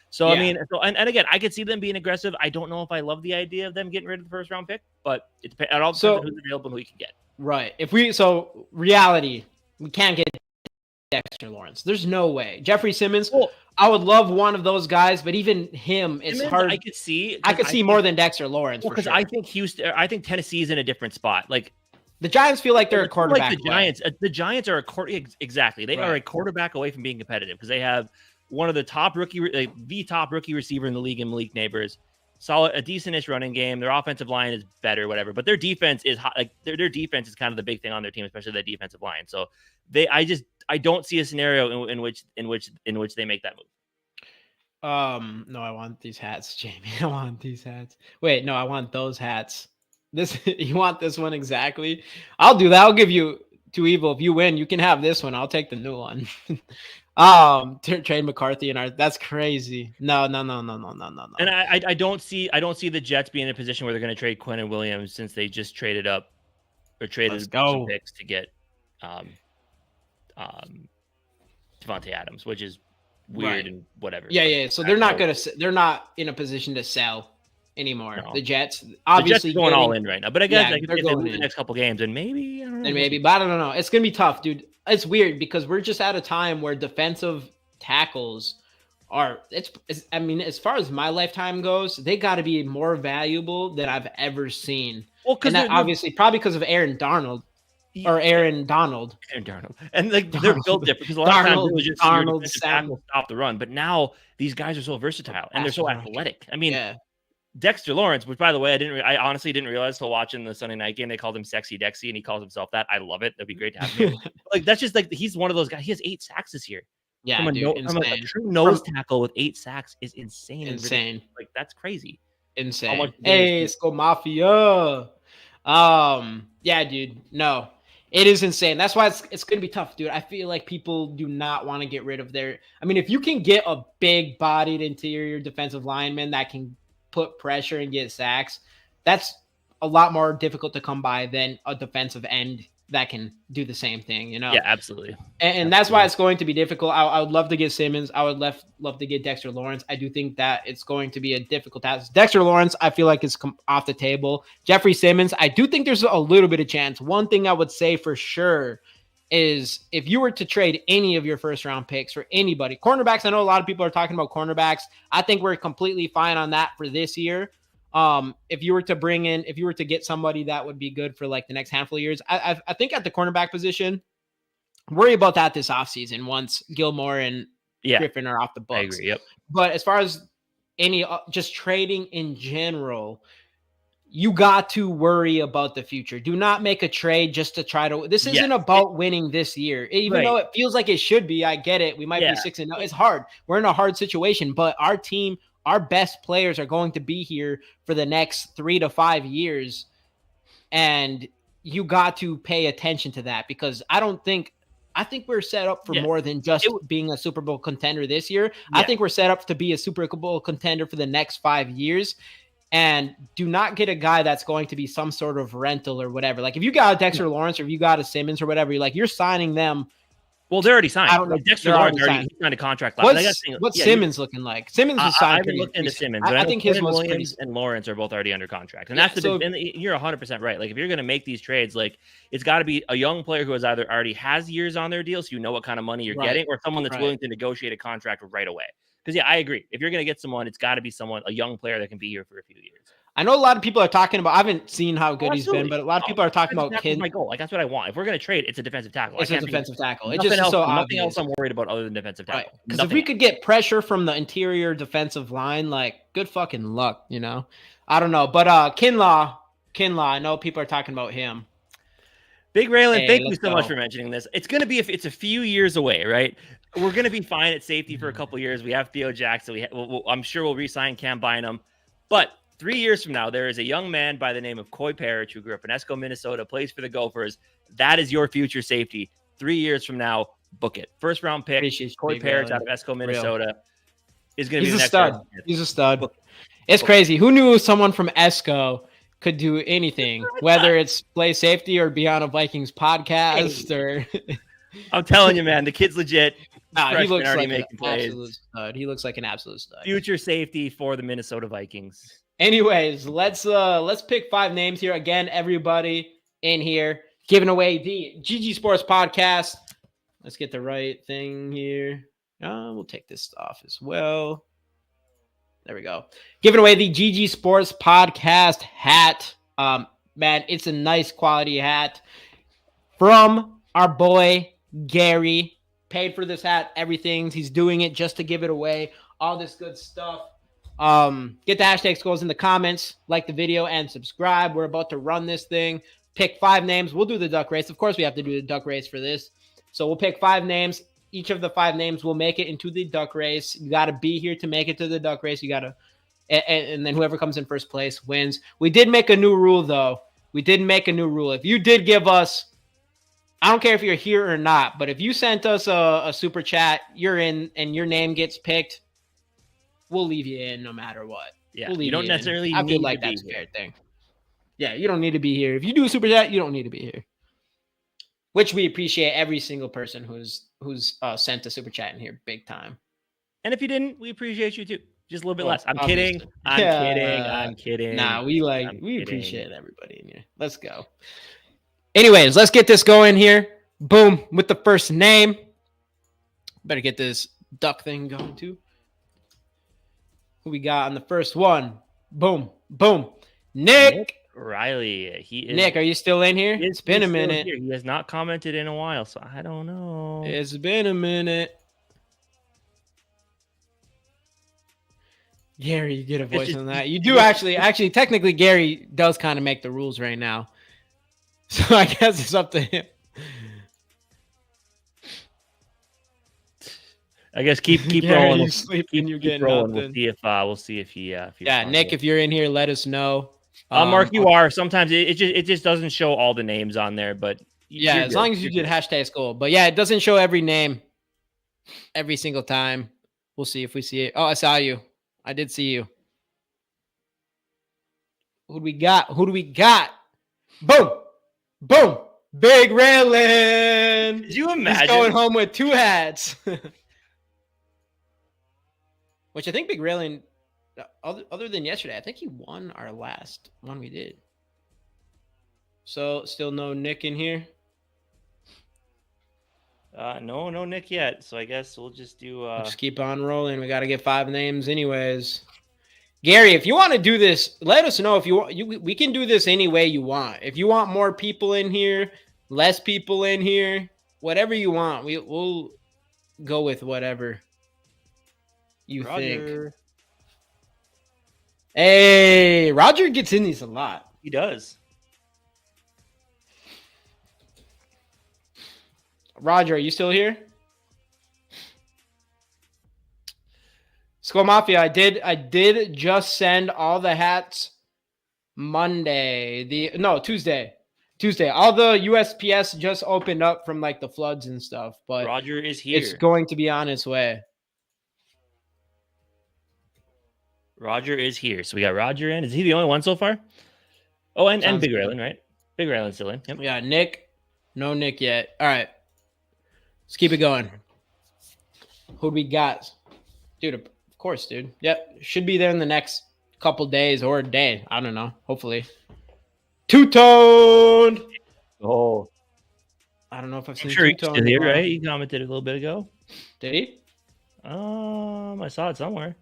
So, I mean, and again, I could see them being aggressive. I don't know if I love the idea of them getting rid of the first round pick, but it all depends on who's available and who you can get. Right. Reality, we can't get Dexter Lawrence. There's no way. Jeffrey Simmons, I would love one of those guys, but even him, it's hard. I could see more than Dexter Lawrence. Because I think Tennessee's in a different spot. The Giants feel like they're a quarterback. The Giants are exactly. They are a quarterback away from being competitive because they have one of the top the top rookie receiver in the league in Malik Neighbors. A decentish running game. Their offensive line is better, whatever. But their defense is hot. Their defense is kind of the big thing on their team, especially the defensive line. So I don't see a scenario in which they make that move. No, I want these hats, Jamie. I want these hats. Wait, no, I want those hats. You want this one exactly? I'll do that. I'll give you two evil. If you win, you can have this one. I'll take the new one. Trade McCarthy and that's crazy. No. And I don't see the Jets being in a position where they're going to trade Quinn and Williams since they just traded up or traded some picks to get Devontae Adams, which is weird and whatever. Yeah. So they're not in a position to sell anymore. No. The Jets obviously going all in right now, but I guess if they win the next couple games, and maybe I don't know. But I don't know. It's gonna be tough, dude. It's weird because we're just at a time where defensive tackles are. I mean, as far as my lifetime goes, they got to be more valuable than I've ever seen. Well, because obviously probably because of Aaron Donald. And they're built different because a lot of times it was just tackle stop the run, but now these guys are so versatile and they're so athletic. I mean. Yeah. Dexter Lawrence, which by the way, I honestly didn't realize till watching the Sunday night game, they called him Sexy Dexy and he calls himself that. I love it. That'd be great to have him. That's just he's one of those guys. He has 8 sacks this year. Yeah, a true nose tackle with 8 sacks is insane. Insane. That's crazy. Insane. Hey, Skol Mafia. Yeah, dude. No, it is insane. That's why it's going to be tough, dude. I feel like people do not want to get rid of I mean, if you can get a big bodied interior defensive lineman that can put pressure and get sacks, that's a lot more difficult to come by than a defensive end that can do the same thing, Yeah, absolutely. And that's why it's going to be difficult. I would love to get Simmons. I would love to get Dexter Lawrence. I do think that it's going to be a difficult task. Dexter Lawrence, I feel like is off the table. Jeffrey Simmons, I do think there's a little bit of chance. One thing I would say for sure is if you were to trade any of your first round picks for anybody, cornerbacks, I know a lot of people are talking about cornerbacks. I think we're completely fine on that for this year. If you were to get somebody that would be good for like the next handful of years, I think at the cornerback position, worry about that this offseason once Gilmore and Griffin are off the books. I agree. Yep. But as far as any just trading in general, you got to worry about the future. Do not make a trade just to try to. This isn't about winning this year, even though it feels like it should be. I get it. We might be 6-0. It's hard. We're in a hard situation, but our team, our best players are going to be here for the next 3 to 5 years, and you got to pay attention to that because I think we're set up for more than just being a Super Bowl contender this year. I think we're set up to be a Super Bowl contender for the next 5 years. And do not get a guy that's going to be some sort of rental or whatever. Like if you got a Dexter Lawrence or if you got a Simmons or whatever, you're signing them. Well, they're already signed. I don't know. Like Dexter Lawrence already signed a contract. What's Simmons looking like? Simmons was signed. I haven't looked into Simmons. But I think his Williams and Lawrence are both already under contract. And you're 100% right. Like if you're going to make these trades, like it's got to be a young player who has either already has years on their deal, so you know what kind of money you're getting, or someone that's willing to negotiate a contract right away. Because I agree. If you're going to get someone, it's got to be a young player that can be here for a few years. I know a lot of people are talking about. I haven't seen how good he's been, but a lot of people are talking about. That's my goal. Like that's what I want. If we're going to trade, it's a defensive tackle. It's a defensive tackle. It's just nothing else I'm worried about other than defensive tackle. Because if we could get pressure from the interior defensive line, like good fucking luck, I don't know, but Kinlaw. I know people are talking about him. Big Raylan, thank you so much for mentioning this. It's going to be it's a few years away, right? We're going to be fine at safety for a couple of years. We have Theo Jackson. I'm sure we'll re-sign Cam Bynum, but 3 years from now, there is a young man by the name of Coy Parrish who grew up in Esco, Minnesota, plays for the Gophers. That is your future safety. 3 years from now, book it. First round pick, Coy Parrish out of Esco, Minnesota, is going to be the next stud. He's a stud. It's crazy. Who knew someone from Esco could do anything, whether it's play safety or be on a Vikings podcast or. I'm telling you, man, the kid's legit. He looks like an absolute stud. He looks like an absolute stud. Future safety for the Minnesota Vikings. Anyways, let's pick 5 names here. Again, everybody in here giving away the GG Sports Podcast. Let's get the right thing here. We'll take this off as well. There we go. Giving away the GG Sports Podcast hat. Man, it's a nice quality hat from our boy Gary. Paid for this hat, everything. He's doing it just to give it away. All this good stuff. Get the hashtag Skol in the comments, like the video, and subscribe. We're about to run this thing. Pick 5 names. We'll do the duck race. Of course, we have to do the duck race for this. So we'll pick 5 names. Each of the 5 names will make it into the duck race. You got to be here to make it to the duck race. You got to, and then whoever comes in first place wins. We did make a new rule, though. If you did give us, I don't care if you're here or not, but if you sent us a super chat, you're in, and your name gets picked, we'll leave you in no matter what. Yeah, you don't necessarily I feel like that's a fair thing. Yeah, you don't need to be here. If you do a super chat, you don't need to be here. Which we appreciate every single person who's sent a super chat in here big time. And if you didn't, we appreciate you too. Just a little bit less. I'm obviously. kidding. I'm kidding. Nah, we appreciate everybody in here. Let's go. Anyways, let's get this going here. Boom, with the first name. Better get this duck thing going too. Who we got on the first one? Boom, boom. Nick Riley. Nick, are you still in here? It's been a minute. Here. He has not commented in a while, so I don't know. It's been a minute. Gary, you get a voice on that. You do actually, technically, Gary does kind of make the rules right now. So I guess it's up to him. I guess keep rolling. You sleeping? You're getting rolling. Nothing. We'll see if he. Nick, if you're in here, let us know. Mark, you are. Sometimes it just doesn't show all the names on there, but as long as you did hashtag Skol. But yeah, it doesn't show every name every single time. We'll see if we see it. Oh, I saw you. I did see you. Who do we got? Boom, boom. Big Raylan. Did you imagine? He's going home with 2 hats. Which I think Big Raylan, other than yesterday, I think he won our last one we did. So still no Nick in here. No Nick yet. So I guess we'll just do. Just keep on rolling. We got to get 5 names, anyways. Gary, if you want to do this, let us know. If you want, we can do this any way you want. If you want more people in here, less people in here, whatever you want, we'll go with whatever you think. Hey, Roger gets in these a lot. He does. Roger, are you still here? Skol Mafia, I did just send all the hats Tuesday. All the USPS just opened up from like the floods and stuff, but Roger is here. It's going to be on its way. Roger is here. So we got Roger in. Is he the only one so far? Oh, and Big Raylan, right? Big Raylan's still in. Yep. Yeah, Nick. No Nick yet. All right. Let's keep it going. Who do we got? Dude, of course, dude. Yep. Should be there in the next couple days or a day. I don't know. Hopefully. Two-Tone. Oh. I don't know if I've seen Two-Tone. He's still here, before. right? He commented a little bit ago. Did he? I saw it somewhere.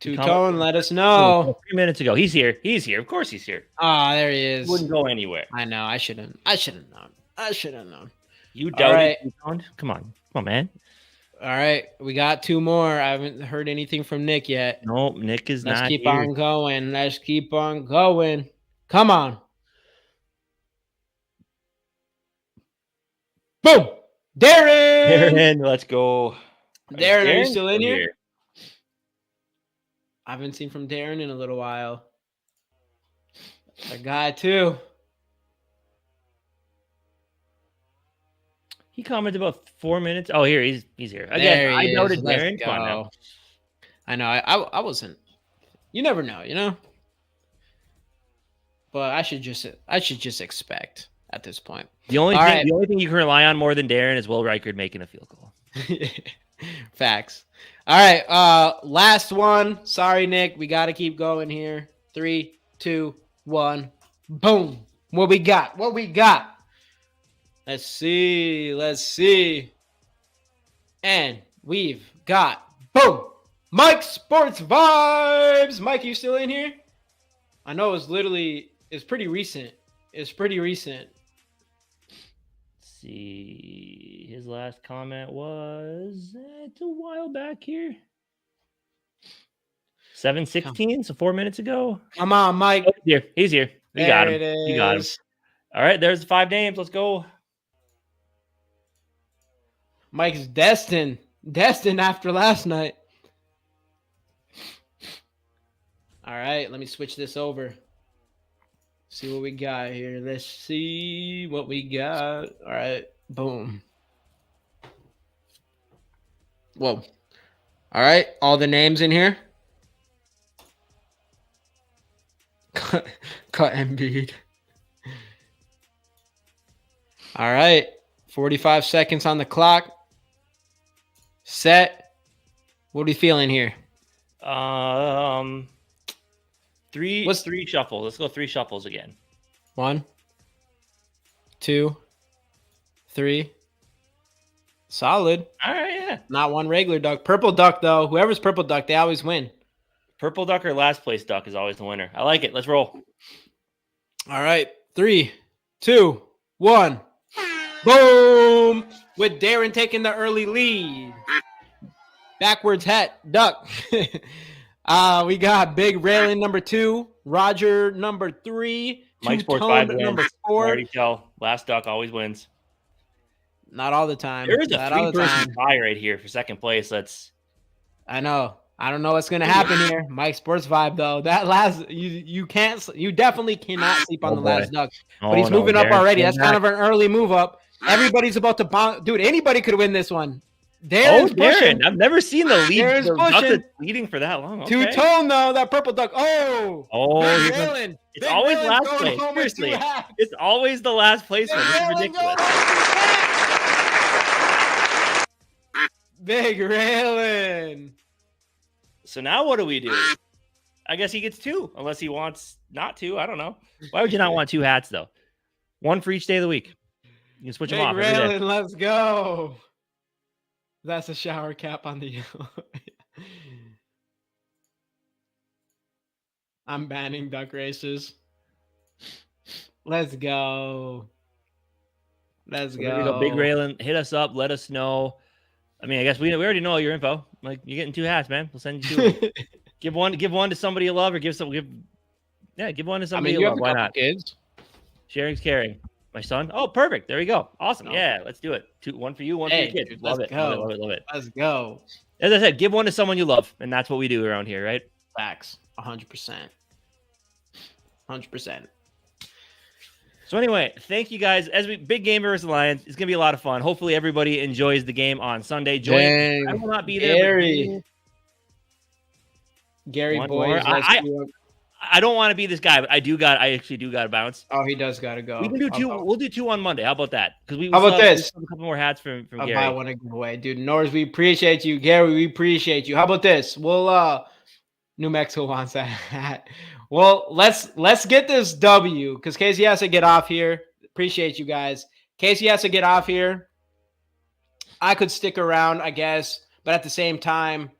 Two-Tone, let us know. 3 minutes ago. He's here. Of course he's here. Ah, there he is. He wouldn't go anywhere. I know. I should have known. You doubted Two-Tone? Come on, man. All right, we got 2 more. I haven't heard anything from Nick yet. No, Nick is not here. Let's keep on going. Come on. Boom. Darren, let's go. Darren, are you still in here? I haven't seen from Darren in a little while. A guy too. He commented about 4 minutes. Oh, here he's here again. I noted Darren. Come on now. I know. I wasn't. You never know, you know. But I should just expect at this point. The only thing you can rely on more than Darren is Will Reichard making a field goal. Facts. All right. Last one. Sorry, Nick. We got to keep going here. 3, 2, 1. Boom. What we got? Let's see. And we've got, boom, Mike Sports Vibes. Mike, you still in here? I know it's pretty recent. Let's see. His last comment was it's a while back here. 7:16, so 4 minutes ago. Come on, Mike. Oh, he's here. You got him. All right, there's the 5 names. Let's go. Mike's destined after last night. All right, let me switch this over. See what we got here. Let's see what we got. All right, boom. Whoa. All right, all the names in here. Cut Embiid. All right, 45 seconds on the clock. Set. What are we feeling here? 3 shuffles. Let's go 3 shuffles again. 1, 2, 3. Solid. All right, yeah. Not one regular duck. Purple duck, though. Whoever's purple duck, they always win. Purple duck or last place duck is always the winner. I like it. Let's roll. All right. 3, 2, 1. Boom! With Darren taking the early lead. Backwards hat, duck. We got Big Raylan number 2, Roger number 3, Mike Sports 5 number wins. 4. I already tell. Last duck always wins. Not all the time. There is a 3-person tie right here for second place. I know. I don't know what's gonna happen here. Mike Sports Vibe though. That last you definitely cannot sleep on the last duck. But he's moving up already. That's kind of an early move up. Everybody's about to bomb. Dude, anybody could win this one. Darren. I've never seen the lead. The duck that's leading for that long. Okay. Two-tone though, that purple duck. Oh, it's always last place. Seriously, it's always the last place one. This is ridiculous. Big Raylan. So now what do we do? I guess he gets 2, unless he wants not to. I don't know. Why would you not want 2 hats though? 1 for each day of the week. You can switch Big them off every day. Raylan, let's go. That's a shower cap on the I'm banning duck races. Let's go. Let's So there we go. Big go. Raylan, hit us up. Let us know. I mean, I guess we already know your info. Like, you're getting 2 hats, man. We'll send you 2 of them. Give one to somebody you love, or give one to somebody you love. Why not? Kids. Sharing's caring. My son. Oh, perfect. There we go. Awesome. Okay. Yeah, let's do it. 1 for you, 1 for your kid. Dude, Love it. Love it. Let's go. As I said, give one to someone you love, and that's what we do around here, right? Facts. 100%. 100%. So anyway, thank you guys. Big game versus Lions. It's gonna be a lot of fun. Hopefully everybody enjoys the game on Sunday. I will not be there. Gary Boyd. I don't want to be this guy, but I actually do got to bounce. Oh, he does got to go. We can do 2. We'll do 2 on Monday. How about that? Because How about this? A couple more hats from Gary. I want to give away, dude. Norris, we appreciate you. Gary, we appreciate you. How about this? We'll New Mexico wants that hat. Well, let's get this W, because Casey has to get off here. Appreciate you guys. Casey has to get off here. I could stick around, I guess, but at the same time,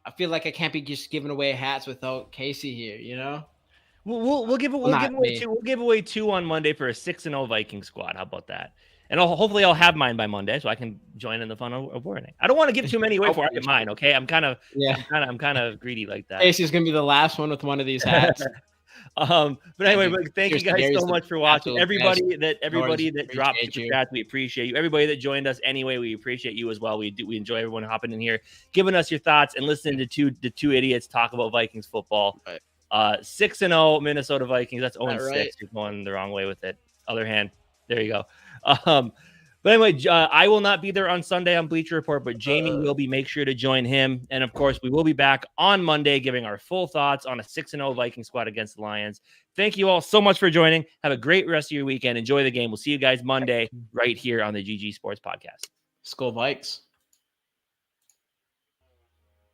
I feel like I can't be just giving away hats without Casey here, you know? We'll give away 2. We'll give away 2 on Monday for a 6-0 Viking squad. How about that? And hopefully I'll have mine by Monday, so I can join in the fun of winning. I don't want to give too many away before I get mine. Okay, I'm kind of greedy like that. Casey's gonna be the last one with one of these hats. But anyway, thank you guys so much for watching. Everybody that dropped super chats, we appreciate you. Everybody that joined us anyway, we appreciate you as well. We enjoy everyone hopping in here, giving us your thoughts, and listening to the 2 idiots talk about Vikings football. Right. 6-0 Minnesota Vikings. That's 0-6. Right. You're going the wrong way with it. Other hand, there you go. But anyway, I will not be there on Sunday on Bleacher Report, but Jamie will be. Make sure to join him. And of course, we will be back on Monday giving our full thoughts on a 6-0 Viking squad against the Lions. Thank you all so much for joining. Have a great rest of your weekend. Enjoy the game. We'll see you guys Monday right here on the GG Sports Podcast. Skol Vikes.